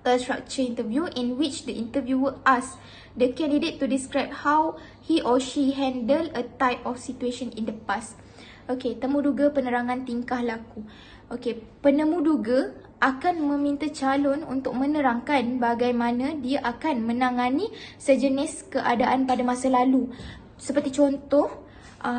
A structured interview in which the interviewer asks the candidate to describe how he or she handle a type of situation in the past. Okey, temuduga penerangan tingkah laku. Okey, penemuduga akan meminta calon untuk menerangkan bagaimana dia akan menangani sejenis keadaan pada masa lalu. Seperti contoh,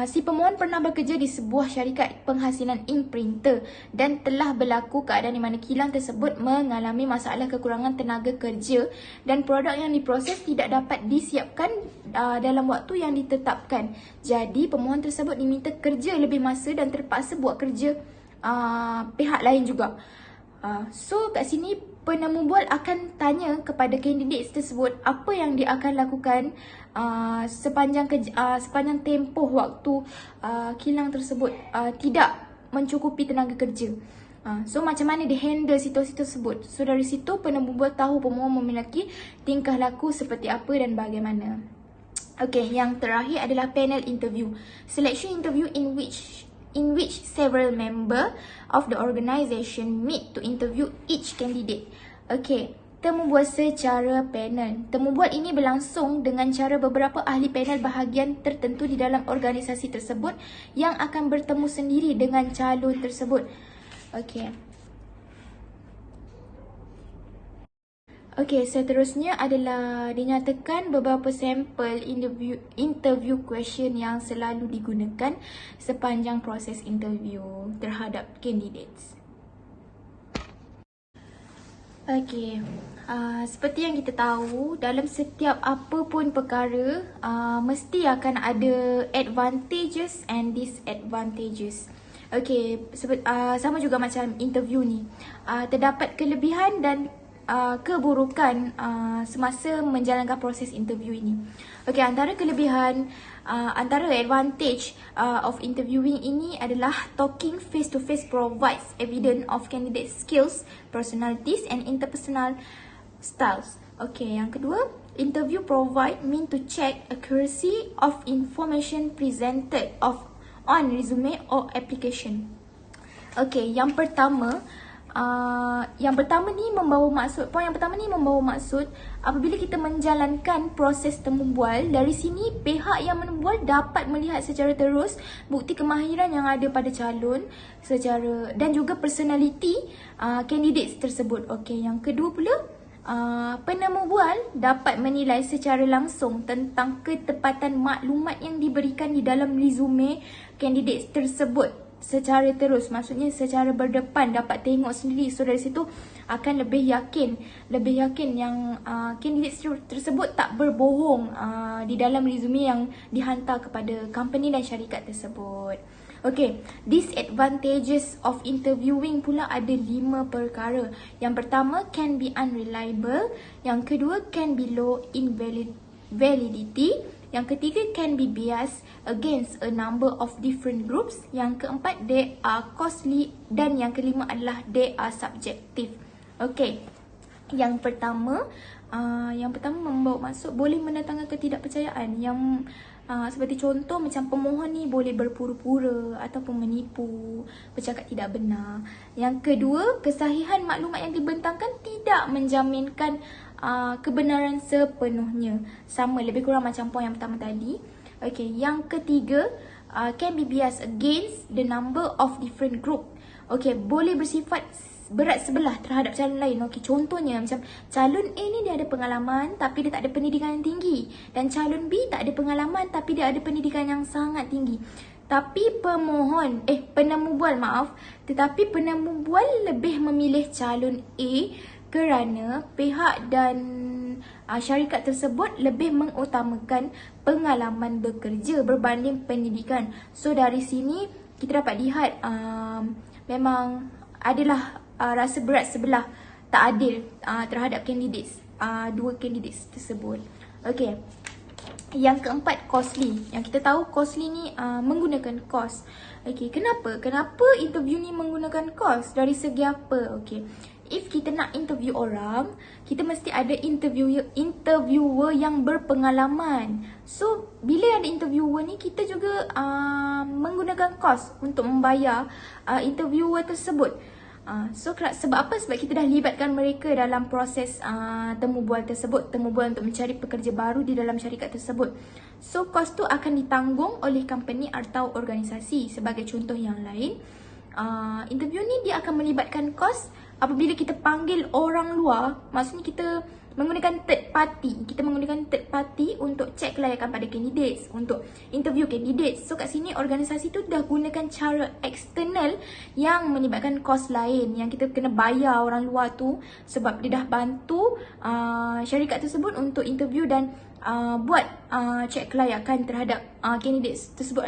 si pemohon pernah bekerja di sebuah syarikat penghasilan ink printer dan telah berlaku keadaan di mana kilang tersebut mengalami masalah kekurangan tenaga kerja dan produk yang diproses tidak dapat disiapkan dalam waktu yang ditetapkan. Jadi pemohon tersebut diminta kerja lebih masa dan terpaksa buat kerja pihak lain juga. So kat sini penemubual akan tanya kepada kandidat tersebut apa yang dia akan lakukan sepanjang tempoh waktu kilang tersebut tidak mencukupi tenaga kerja. So macam mana dia handle situasi tersebut. So dari situ penemubual tahu pemohon memiliki tingkah laku seperti apa dan bagaimana. Okay, yang terakhir adalah panel interview. Selection interview in which several member of the organisation meet to interview each candidate. Okay, temubual secara panel. Temubual ini berlangsung dengan cara beberapa ahli panel bahagian tertentu di dalam organisasi tersebut yang akan bertemu sendiri dengan calon tersebut. Okay. Okey, seterusnya adalah dinyatakan beberapa sampel interview question yang selalu digunakan sepanjang proses interview terhadap candidates. Okey, seperti yang kita tahu, dalam setiap apa pun perkara, mesti akan ada advantages and disadvantages. Okey, sama juga macam interview ni. Terdapat kelebihan dan keburukan semasa menjalankan proses interview ini. Okey, antara kelebihan, antara advantage of interviewing ini adalah talking face to face provides evidence of candidate skills, personalities and interpersonal styles. Okey, yang kedua, interview provide mean to check accuracy of information presented on resume or application. Okey, yang pertama ni membawa maksud, poin yang pertama ni membawa maksud apabila kita menjalankan proses temubual, dari sini pihak yang menemubual dapat melihat secara terus bukti kemahiran yang ada pada calon dan juga personality candidates tersebut. Okey, yang kedua pula, penemubual dapat menilai secara langsung tentang ketepatan maklumat yang diberikan di dalam resume candidates tersebut secara terus, maksudnya secara berdepan, dapat tengok sendiri. So dari situ akan lebih yakin yang kandidat tersebut tak berbohong di dalam resume yang dihantar kepada company dan syarikat tersebut. Okay, disadvantages of interviewing pula ada 5 perkara. Yang pertama, can be unreliable. Yang kedua, can be low in validity. Yang ketiga, can be biased against a number of different groups. Yang keempat, they are costly. Dan yang kelima adalah they are subjective. Okay, yang pertama membawa maksud boleh mendatangkan ketidakpercayaan. Yang seperti contoh macam pemohon ni boleh berpura-pura ataupun menipu, bercakap tidak benar. Yang kedua, kesahihan maklumat yang dibentangkan tidak menjaminkan kebenaran sepenuhnya. Sama, lebih kurang macam poin yang pertama tadi. Okay, yang ketiga, can be biased against the number of different group. Okay, boleh bersifat berat sebelah terhadap calon lain. Okay, contohnya macam calon A ni dia ada pengalaman tapi dia tak ada pendidikan yang tinggi, dan calon B tak ada pengalaman tapi dia ada pendidikan yang sangat tinggi. Tapi penemu bual lebih memilih calon A kerana pihak dan syarikat tersebut lebih mengutamakan pengalaman bekerja berbanding pendidikan. So dari sini kita dapat lihat memang adalah rasa berat sebelah tak adil terhadap dua candidates tersebut. Okay. Yang keempat, costly. Yang kita tahu costly ni menggunakan cost. Okay, kenapa interview ni menggunakan cost? Dari segi apa? Okay, if kita nak interview orang, kita mesti ada interviewer yang berpengalaman. So bila ada interviewer ni, kita juga menggunakan cost untuk membayar interviewer tersebut. Sebab apa? Sebab kita dah libatkan mereka dalam proses temu bual tersebut, temu bual untuk mencari pekerja baru di dalam syarikat tersebut. So kos tu akan ditanggung oleh company atau organisasi. Sebagai contoh yang lain, interview ni dia akan melibatkan kos apabila kita panggil orang luar. Maksudnya kita menggunakan third party. Kita menggunakan third party untuk cek kelayakan pada candidates, untuk interview candidates. So kat sini organisasi tu dah gunakan cara eksternal yang melibatkan kos lain, yang kita kena bayar orang luar tu sebab dia dah bantu syarikat tersebut untuk interview dan buat cek kelayakan terhadap candidates tersebut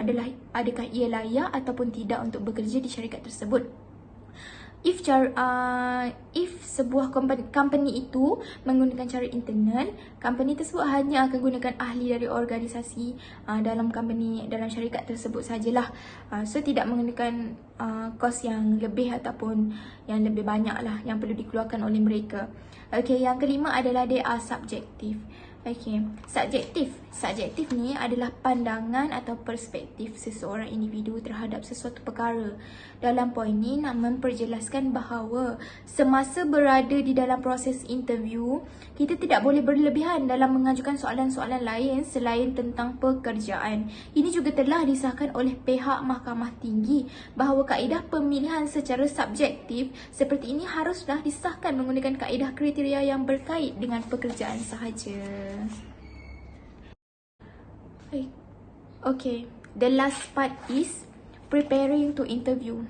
adakah ia layak ataupun tidak untuk bekerja di syarikat tersebut. If sebuah company itu menggunakan cara internal, company tersebut hanya akan gunakan ahli dari organisasi dalam syarikat tersebut sajalah. So tidak menggunakan kos yang lebih ataupun yang lebih banyak lah yang perlu dikeluarkan oleh mereka. Okay, yang kelima adalah they are subjective. Okay, subjektif ni adalah pandangan atau perspektif seseorang individu terhadap sesuatu perkara. Dalam poin ni nak memperjelaskan bahawa semasa berada di dalam proses interview, kita tidak boleh berlebihan dalam mengajukan soalan-soalan lain selain tentang pekerjaan. Ini juga telah disahkan oleh pihak Mahkamah Tinggi bahawa kaedah pemilihan secara subjektif seperti ini haruslah disahkan menggunakan kaedah kriteria yang berkait dengan pekerjaan sahaja. Okay, the last part is preparing to interview.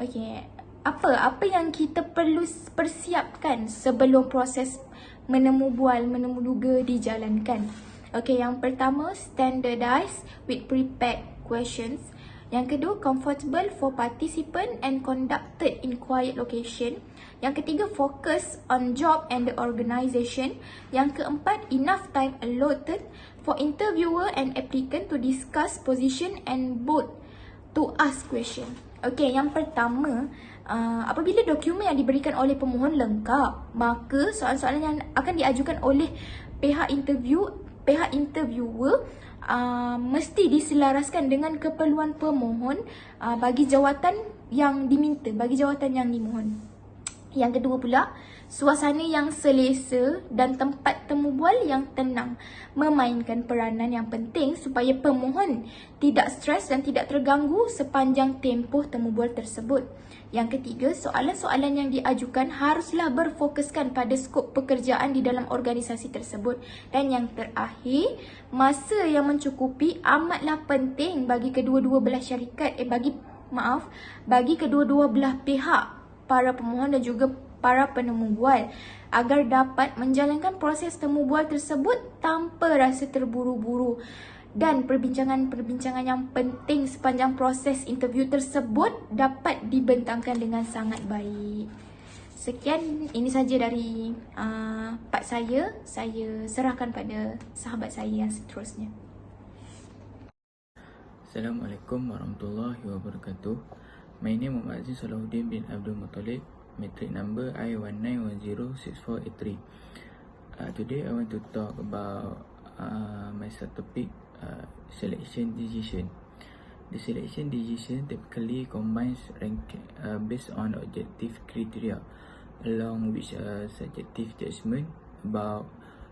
Okay, apa yang kita perlu persiapkan sebelum proses menemu duga dijalankan? Okay, yang pertama, standardize with prepared questions. Yang kedua, comfortable for participant and conducted in quiet location. Yang ketiga, focus on job and the organisation. Yang keempat, enough time allotted for interviewer and applicant to discuss position and both to ask question. Okay, yang pertama, apabila dokumen yang diberikan oleh pemohon lengkap, maka soalan-soalan yang akan diajukan oleh pihak interviewer mesti diselaraskan dengan keperluan pemohon bagi jawatan yang diminta, bagi jawatan yang dimohon. Yang kedua pula, suasana yang selesa dan tempat temu bual yang tenang memainkan peranan yang penting supaya pemohon tidak stres dan tidak terganggu sepanjang tempoh temu bual tersebut. Yang ketiga, soalan-soalan yang diajukan haruslah berfokuskan pada skop pekerjaan di dalam organisasi tersebut. Dan yang terakhir, masa yang mencukupi amatlah penting bagi kedua-dua belah syarikat, bagi kedua-dua belah pihak, para pemohon dan juga para penemu bual, agar dapat menjalankan proses temu bual tersebut tanpa rasa terburu-buru. Dan perbincangan-perbincangan yang penting sepanjang proses interview tersebut dapat dibentangkan dengan sangat baik. Sekian, ini saja dari part saya. Saya serahkan pada sahabat saya yang seterusnya. Assalamualaikum warahmatullahi wabarakatuh. My name is SOLLAHHUDIN bin ABDUL MUTHOLIB, matric number I19106483. Today I want to talk about my subtopic, selection decision. The selection decision typically combines ranking based on objective criteria, along with subjective judgment about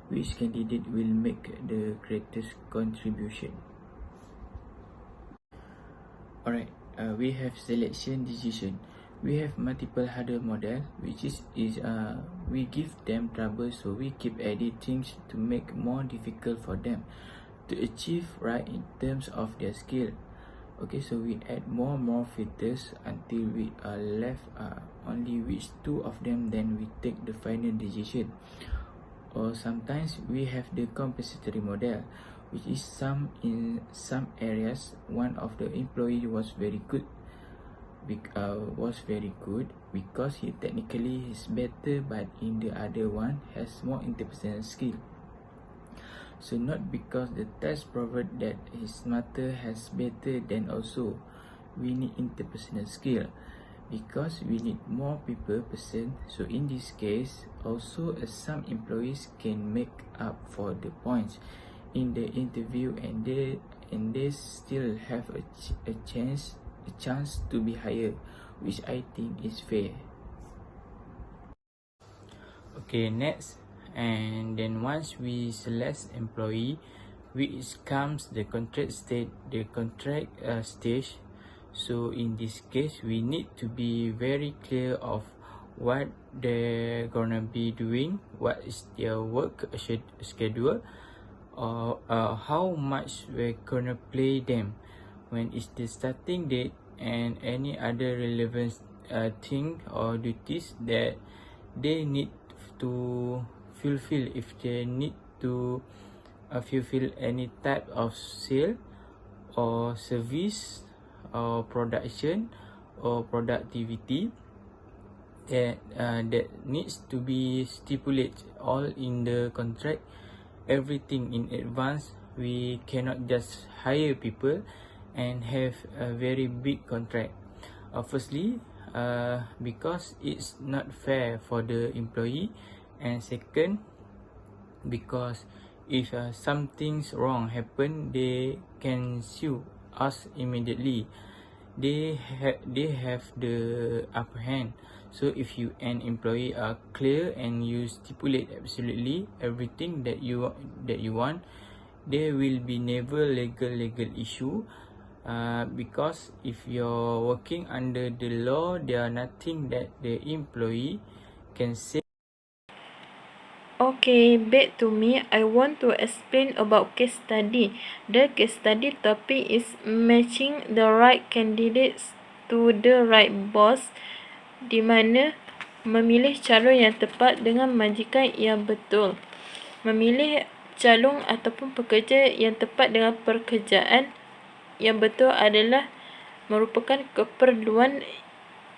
which candidate will make the greatest contribution. Alright, we have selection decision. We have multiple harder model, which is we give them trouble, so we keep adding things to make more difficult for them to achieve right in terms of their skill. Okay, so we add more filters until we are left only with 2 of them, then we take the final decision. Or sometimes we have the compensatory model, which is in some areas one of the employee was very good because he technically is better, but in the other one has more interpersonal skill. So not because the test proved that his smarter has better, then also we need interpersonal skill because we need more people person. So in this case also some employees can make up for the points in the interview, and they still have a chance to be hired, which I think is fair. Okay, next, and then once we select employee, which comes the contract stage. So in this case, we need to be very clear of what they're gonna be doing, what is their work schedule, or how much we're gonna pay them, when is the starting date, and any other relevant thing or duties that they need to fulfill. If they need to fulfill any type of sale or service or production or productivity that needs to be stipulated all in the contract, everything in advance. We cannot just hire people and have a very big contract. Firstly, because it's not fair for the employee, and second, because if something's wrong happen, they can sue us immediately. They have the upper hand. So if you and employee are clear and you stipulate absolutely everything that you want, there will be never legal issue. Because if you're working under the law, there are nothing that the employee can say. Okay, back to me. I want to explain about case study. The case study topic is matching the right candidates to the right boss, di mana memilih calon yang tepat dengan majikan yang betul. Memilih calon ataupun pekerja yang tepat dengan pekerjaan yang betul adalah merupakan keperluan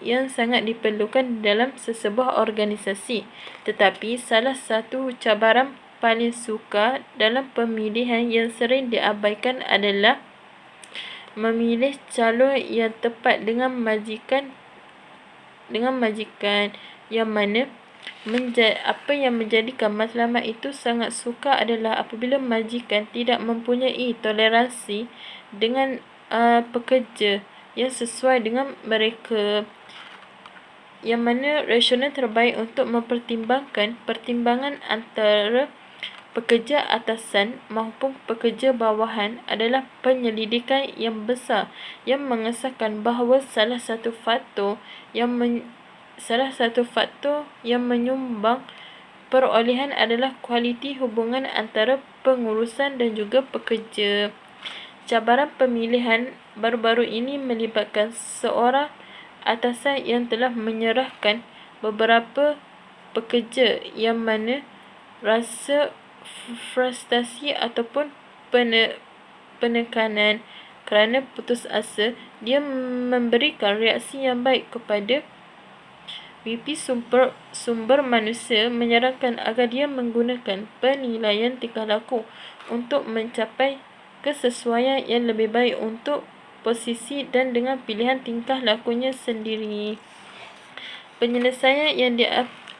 yang sangat diperlukan dalam sesebuah organisasi. Tetapi salah satu cabaran paling sukar dalam pemilihan yang sering diabaikan adalah memilih calon yang tepat dengan majikan yang mana apa yang menjadikan matlamat itu sangat sukar adalah apabila majikan tidak mempunyai toleransi dengan pekerja yang sesuai dengan mereka, yang mana rasional terbaik untuk pertimbangan antara pekerja atasan maupun pekerja bawahan adalah penyelidikan yang besar yang mengesahkan bahawa salah satu faktor yang menyumbang perolehan adalah kualiti hubungan antara pengurusan dan juga pekerja. Cabaran pemilihan baru-baru ini melibatkan seorang atasan yang telah menyerahkan beberapa pekerja, yang mana rasa frustasi ataupun penekanan kerana putus asa, dia memberikan reaksi yang baik kepada VP sumber manusia, menyarankan agar dia menggunakan penilaian tingkah laku untuk mencapai kesesuaian yang lebih baik untuk posisi dan dengan pilihan tingkah lakunya sendiri. Penyelesaian yang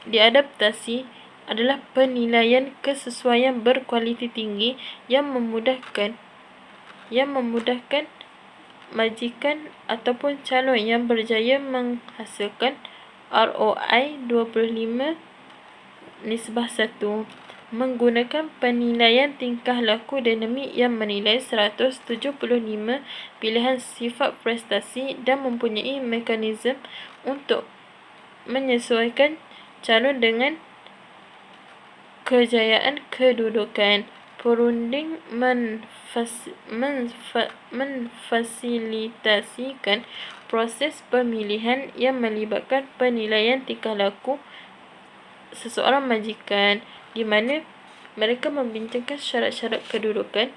diadaptasi adalah penilaian kesesuaian berkualiti tinggi yang memudahkan majikan ataupun calon yang berjaya menghasilkan ROI 25 nisbah 1 menggunakan penilaian tingkah laku dinamik yang menilai 175 pilihan sifat prestasi dan mempunyai mekanisme untuk menyesuaikan calon dengan kejayaan kedudukan. Perunding memfasilitasikan proses pemilihan yang melibatkan penilaian tingkah laku seseorang majikan, di mana mereka membincangkan syarat-syarat kedudukan,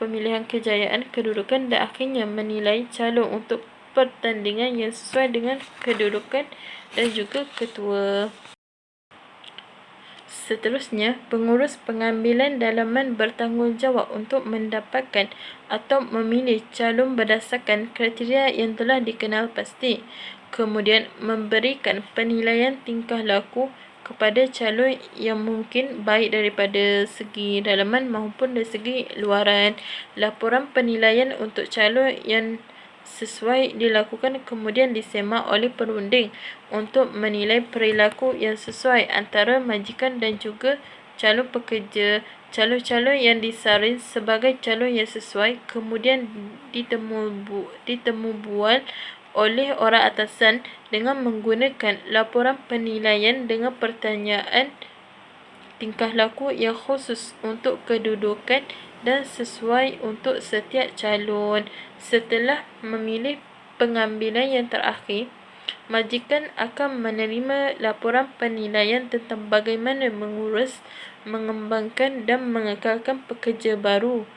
pemilihan kejayaan kedudukan dan akhirnya menilai calon untuk pertandingan yang sesuai dengan kedudukan dan juga ketua. Seterusnya, pengurus pengambilan dalaman bertanggungjawab untuk mendapatkan atau memilih calon berdasarkan kriteria yang telah dikenal pasti. Kemudian, memberikan penilaian tingkah laku kepada calon yang mungkin baik daripada segi dalaman maupun dari segi luaran. Laporan penilaian untuk calon yang sesuai dilakukan kemudian disemak oleh perunding untuk menilai perilaku yang sesuai antara majikan dan juga calon pekerja. Calon-calon yang disaring sebagai calon yang sesuai kemudian ditemubual oleh orang atasan dengan menggunakan laporan penilaian dengan pertanyaan tingkah laku yang khusus untuk kedudukan dan sesuai untuk setiap calon. Setelah memilih pengambilan yang terakhir, majikan akan menerima laporan penilaian tentang bagaimana mengurus, mengembangkan dan mengekalkan pekerja baru,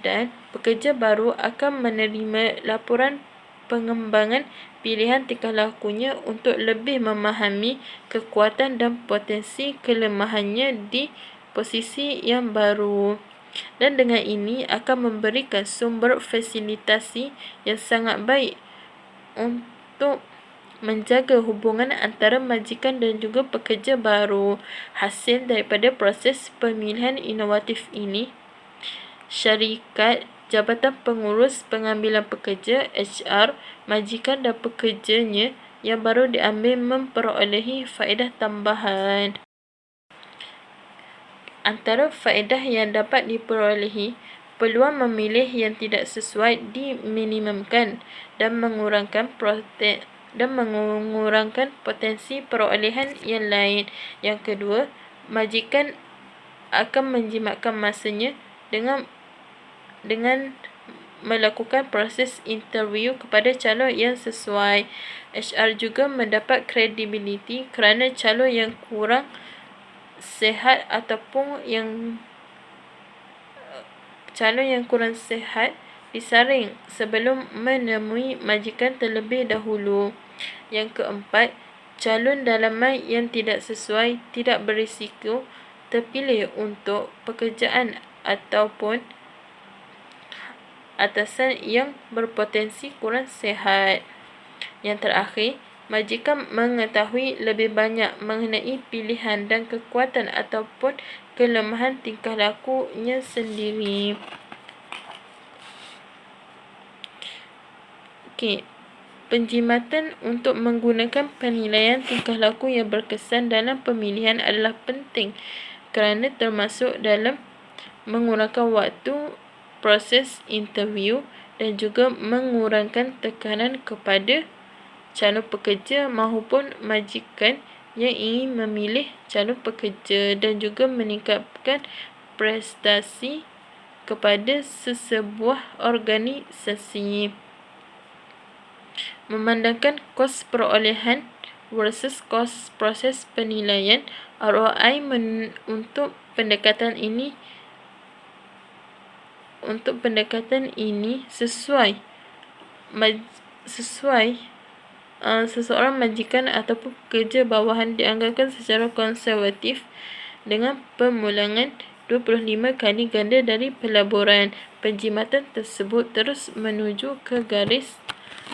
dan pekerja baru akan menerima laporan pengembangan pilihan tingkah lakunya untuk lebih memahami kekuatan dan potensi kelemahannya di posisi yang baru. Dan dengan ini akan memberikan sumber fasilitasi yang sangat baik untuk menjaga hubungan antara majikan dan juga pekerja baru. Hasil daripada proses pemilihan inovatif ini, syarikat, Jabatan Pengurus Pengambilan Pekerja, HR, majikan dan pekerjanya yang baru diambil memperolehi faedah tambahan. Antara faedah yang dapat diperolehi, peluang memilih yang tidak sesuai diminimumkan dan mengurangkan potensi perolehan yang lain. Yang kedua, majikan akan menjimatkan masanya dengan melakukan proses interview kepada calon yang sesuai. HR juga mendapat kredibiliti kerana calon yang kurang sihat ataupun calon yang kurang sihat disaring sebelum menemui majikan terlebih dahulu. Yang keempat, calon dalaman yang tidak sesuai tidak berisiko terpilih untuk pekerjaan ataupun atasan yang berpotensi kurang sihat. Yang terakhir, majikan mengetahui lebih banyak mengenai pilihan dan kekuatan ataupun kelemahan tingkah lakunya sendiri. Penjimatan untuk menggunakan penilaian tingkah laku yang berkesan dalam pemilihan adalah penting kerana termasuk dalam mengurangkan waktu proses interview dan juga mengurangkan tekanan kepada calon pekerja maupun majikan yang ingin memilih calon pekerja dan juga meningkatkan prestasi kepada sesebuah organisasi. Memandangkan kos perolehan versus kos proses penilaian, ROI untuk pendekatan ini sesuai seseorang majikan ataupun pekerja bawahan dianggarkan secara konservatif dengan pemulangan 25 kali ganda dari pelaburan. Penjimatan tersebut terus menuju ke garis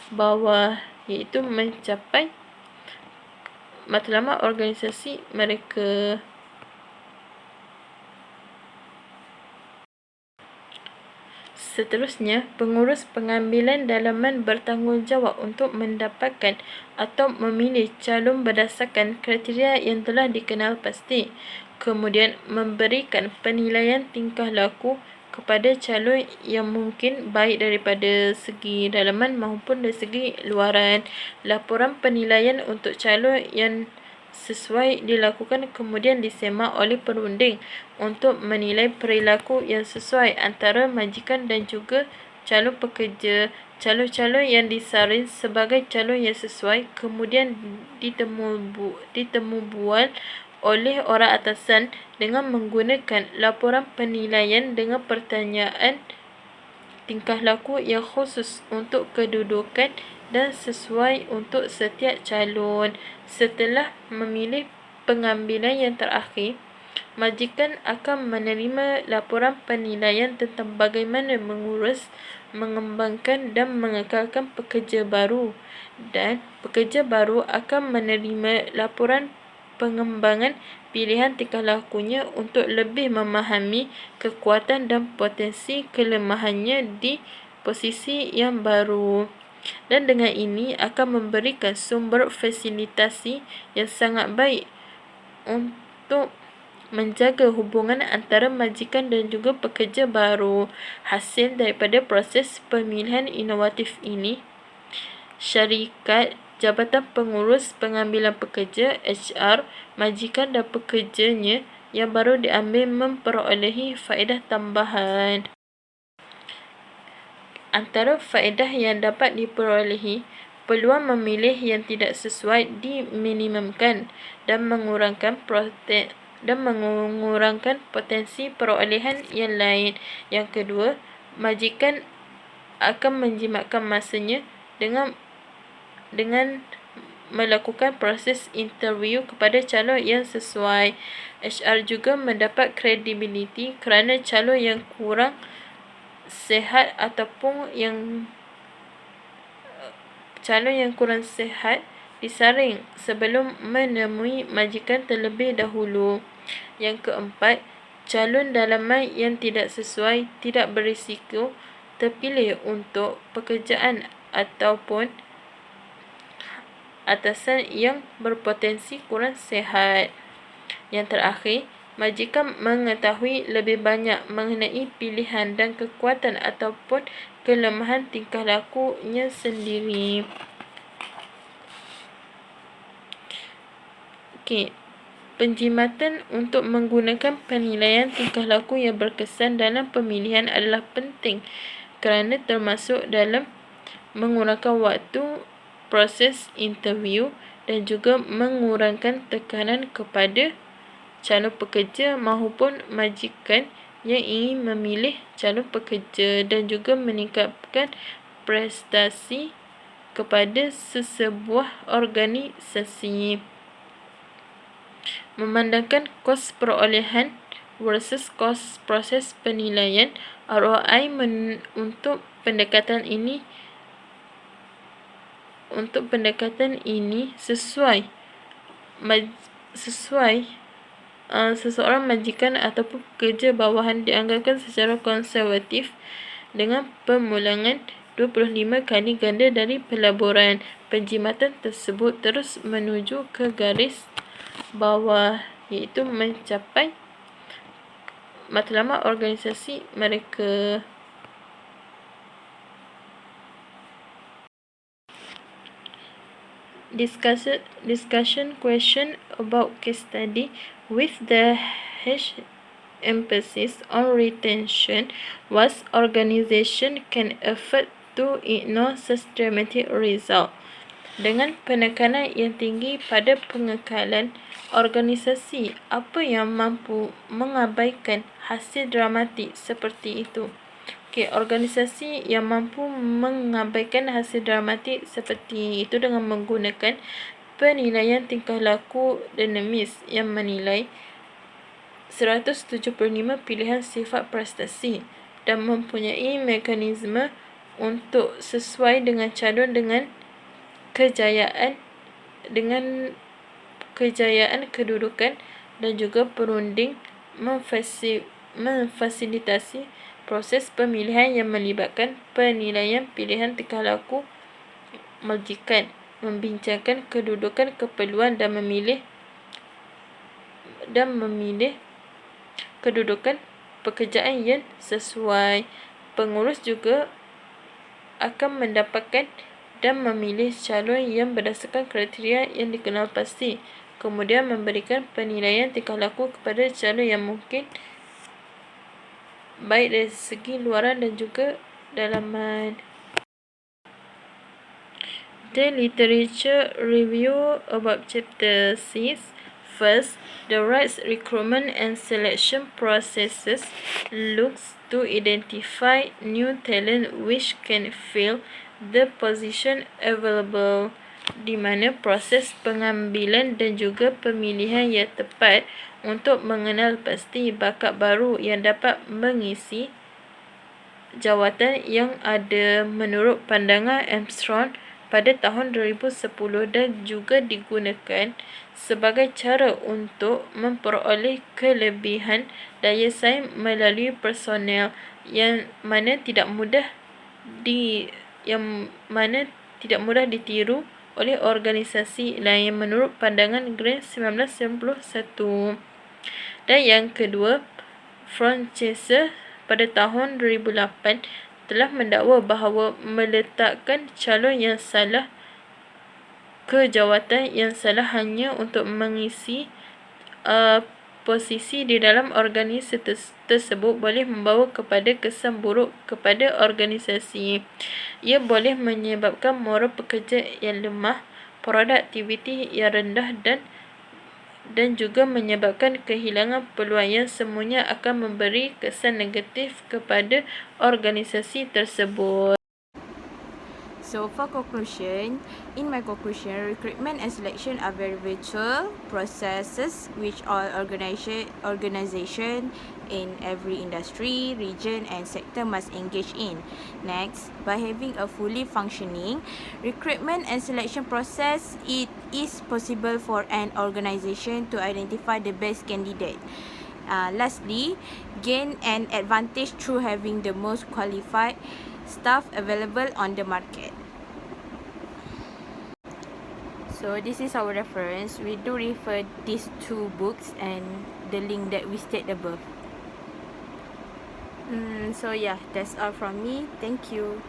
bawah, iaitu mencapai matlamat organisasi mereka. Seterusnya, pengurus pengambilan dalaman bertanggungjawab untuk mendapatkan atau memilih calon berdasarkan kriteria yang telah dikenal pasti. Kemudian, memberikan penilaian tingkah laku kepada calon yang mungkin baik daripada segi dalaman maupun dari segi luaran. Laporan penilaian untuk calon yang sesuai dilakukan kemudian disemak oleh perunding untuk menilai perilaku yang sesuai antara majikan dan juga calon pekerja. Calon-calon yang disaring sebagai calon yang sesuai kemudian ditemu bual oleh orang atasan dengan menggunakan laporan penilaian dengan pertanyaan tingkah laku yang khusus untuk kedudukan dan sesuai untuk setiap calon. Setelah memilih pengambilan yang terakhir, majikan akan menerima laporan penilaian tentang bagaimana mengurus, mengembangkan dan mengekalkan pekerja baru, dan pekerja baru akan menerima laporan pengembangan pilihan tingkah lakunya untuk lebih memahami kekuatan dan potensi kelemahannya di posisi yang baru. Dan dengan ini akan memberikan sumber fasilitasi yang sangat baik untuk menjaga hubungan antara majikan dan juga pekerja baru. Hasil daripada proses pemilihan inovatif ini, syarikat, Jabatan Pengurus Pengambilan Pekerja HR, majikan dan pekerjanya yang baru diambil memperolehi faedah tambahan. Antara faedah yang dapat diperolehi, peluang memilih yang tidak sesuai diminimumkan dan mengurangkan potensi perolehan yang lain. Yang kedua, majikan akan menjimatkan masanya dengan melakukan proses interview kepada calon yang sesuai. HR juga mendapat kredibiliti kerana calon yang kurang sihat ataupun calon yang kurang sihat disaring sebelum menemui majikan terlebih dahulu. Yang keempat, calon dalaman yang tidak sesuai tidak berisiko terpilih untuk pekerjaan ataupun atasan yang berpotensi kurang sihat. Yang terakhir, majikan mengetahui lebih banyak mengenai pilihan dan kekuatan ataupun kelemahan tingkah lakunya sendiri. Penjimatan untuk menggunakan penilaian tingkah laku yang berkesan dalam pemilihan adalah penting kerana termasuk dalam mengurangkan waktu proses interview dan juga mengurangkan tekanan kepada calon pekerja maupun majikan yang ingin memilih calon pekerja dan juga meningkatkan prestasi kepada sesebuah organisasi. Memandangkan kos perolehan versus kos proses penilaian, ROI untuk pendekatan ini sesuai seseorang majikan ataupun pekerja bawahan dianggarkan secara konservatif dengan pemulangan 25 kali ganda dari pelaburan. Penjimatan tersebut terus menuju ke garis bawah, iaitu mencapai matlamat organisasi mereka. Discussion question about case study with the emphasis on retention was organization can afford to ignore systematic result. Dengan penekanan yang tinggi pada pengekalan, organisasi apa yang mampu mengabaikan hasil dramatik seperti itu? Organisasi yang mampu mengabaikan hasil dramatik seperti itu dengan menggunakan penilaian tingkah laku dinamis yang menilai 175 pilihan sifat prestasi dan mempunyai mekanisme untuk sesuai dengan calon dengan kejayaan kedudukan dan juga perunding memfasilitasi Proses pemilihan yang melibatkan penilaian pilihan tingkah laku majikan, membincangkan kedudukan, keperluan dan memilih kedudukan pekerjaan yang sesuai. Pengurus juga akan mendapatkan dan memilih calon yang berdasarkan kriteria yang dikenal pasti, kemudian memberikan penilaian tingkah laku kepada calon yang mungkin, baik dari segi luaran dan juga dalaman. The literature review about Chapter 6. First, the rights recruitment and selection processes looks to identify new talent which can fill the position available, di mana proses pengambilan dan juga pemilihan yang tepat untuk mengenal pasti bakat baru yang dapat mengisi jawatan yang ada menurut pandangan Armstrong pada tahun 2010 dan juga digunakan sebagai cara untuk memperoleh kelebihan daya saing melalui personel yang mana tidak mudah ditiru oleh organisasi lain menurut pandangan Grant 1991. Dan yang kedua, Francesa pada tahun 2008 telah mendakwa bahawa meletakkan calon yang salah ke jawatan yang salah hanya untuk mengisi posisi di dalam organisasi tersebut boleh membawa kepada kesan buruk kepada organisasi. Ia boleh menyebabkan moral pekerja yang lemah, produktiviti yang rendah dan juga menyebabkan kehilangan peluang yang semuanya akan memberi kesan negatif kepada organisasi tersebut. So for conclusion, in my conclusion, recruitment and selection are very virtual processes which all organization in every industry, region and sector must engage in. Next, by having a fully functioning recruitment and selection process, it is possible for an organization to identify the best candidate. Lastly, gain an advantage through having the most qualified staff available on the market. So this is our reference. We do refer these two books and the link that we state above. So yeah, that's all from me. Thank you.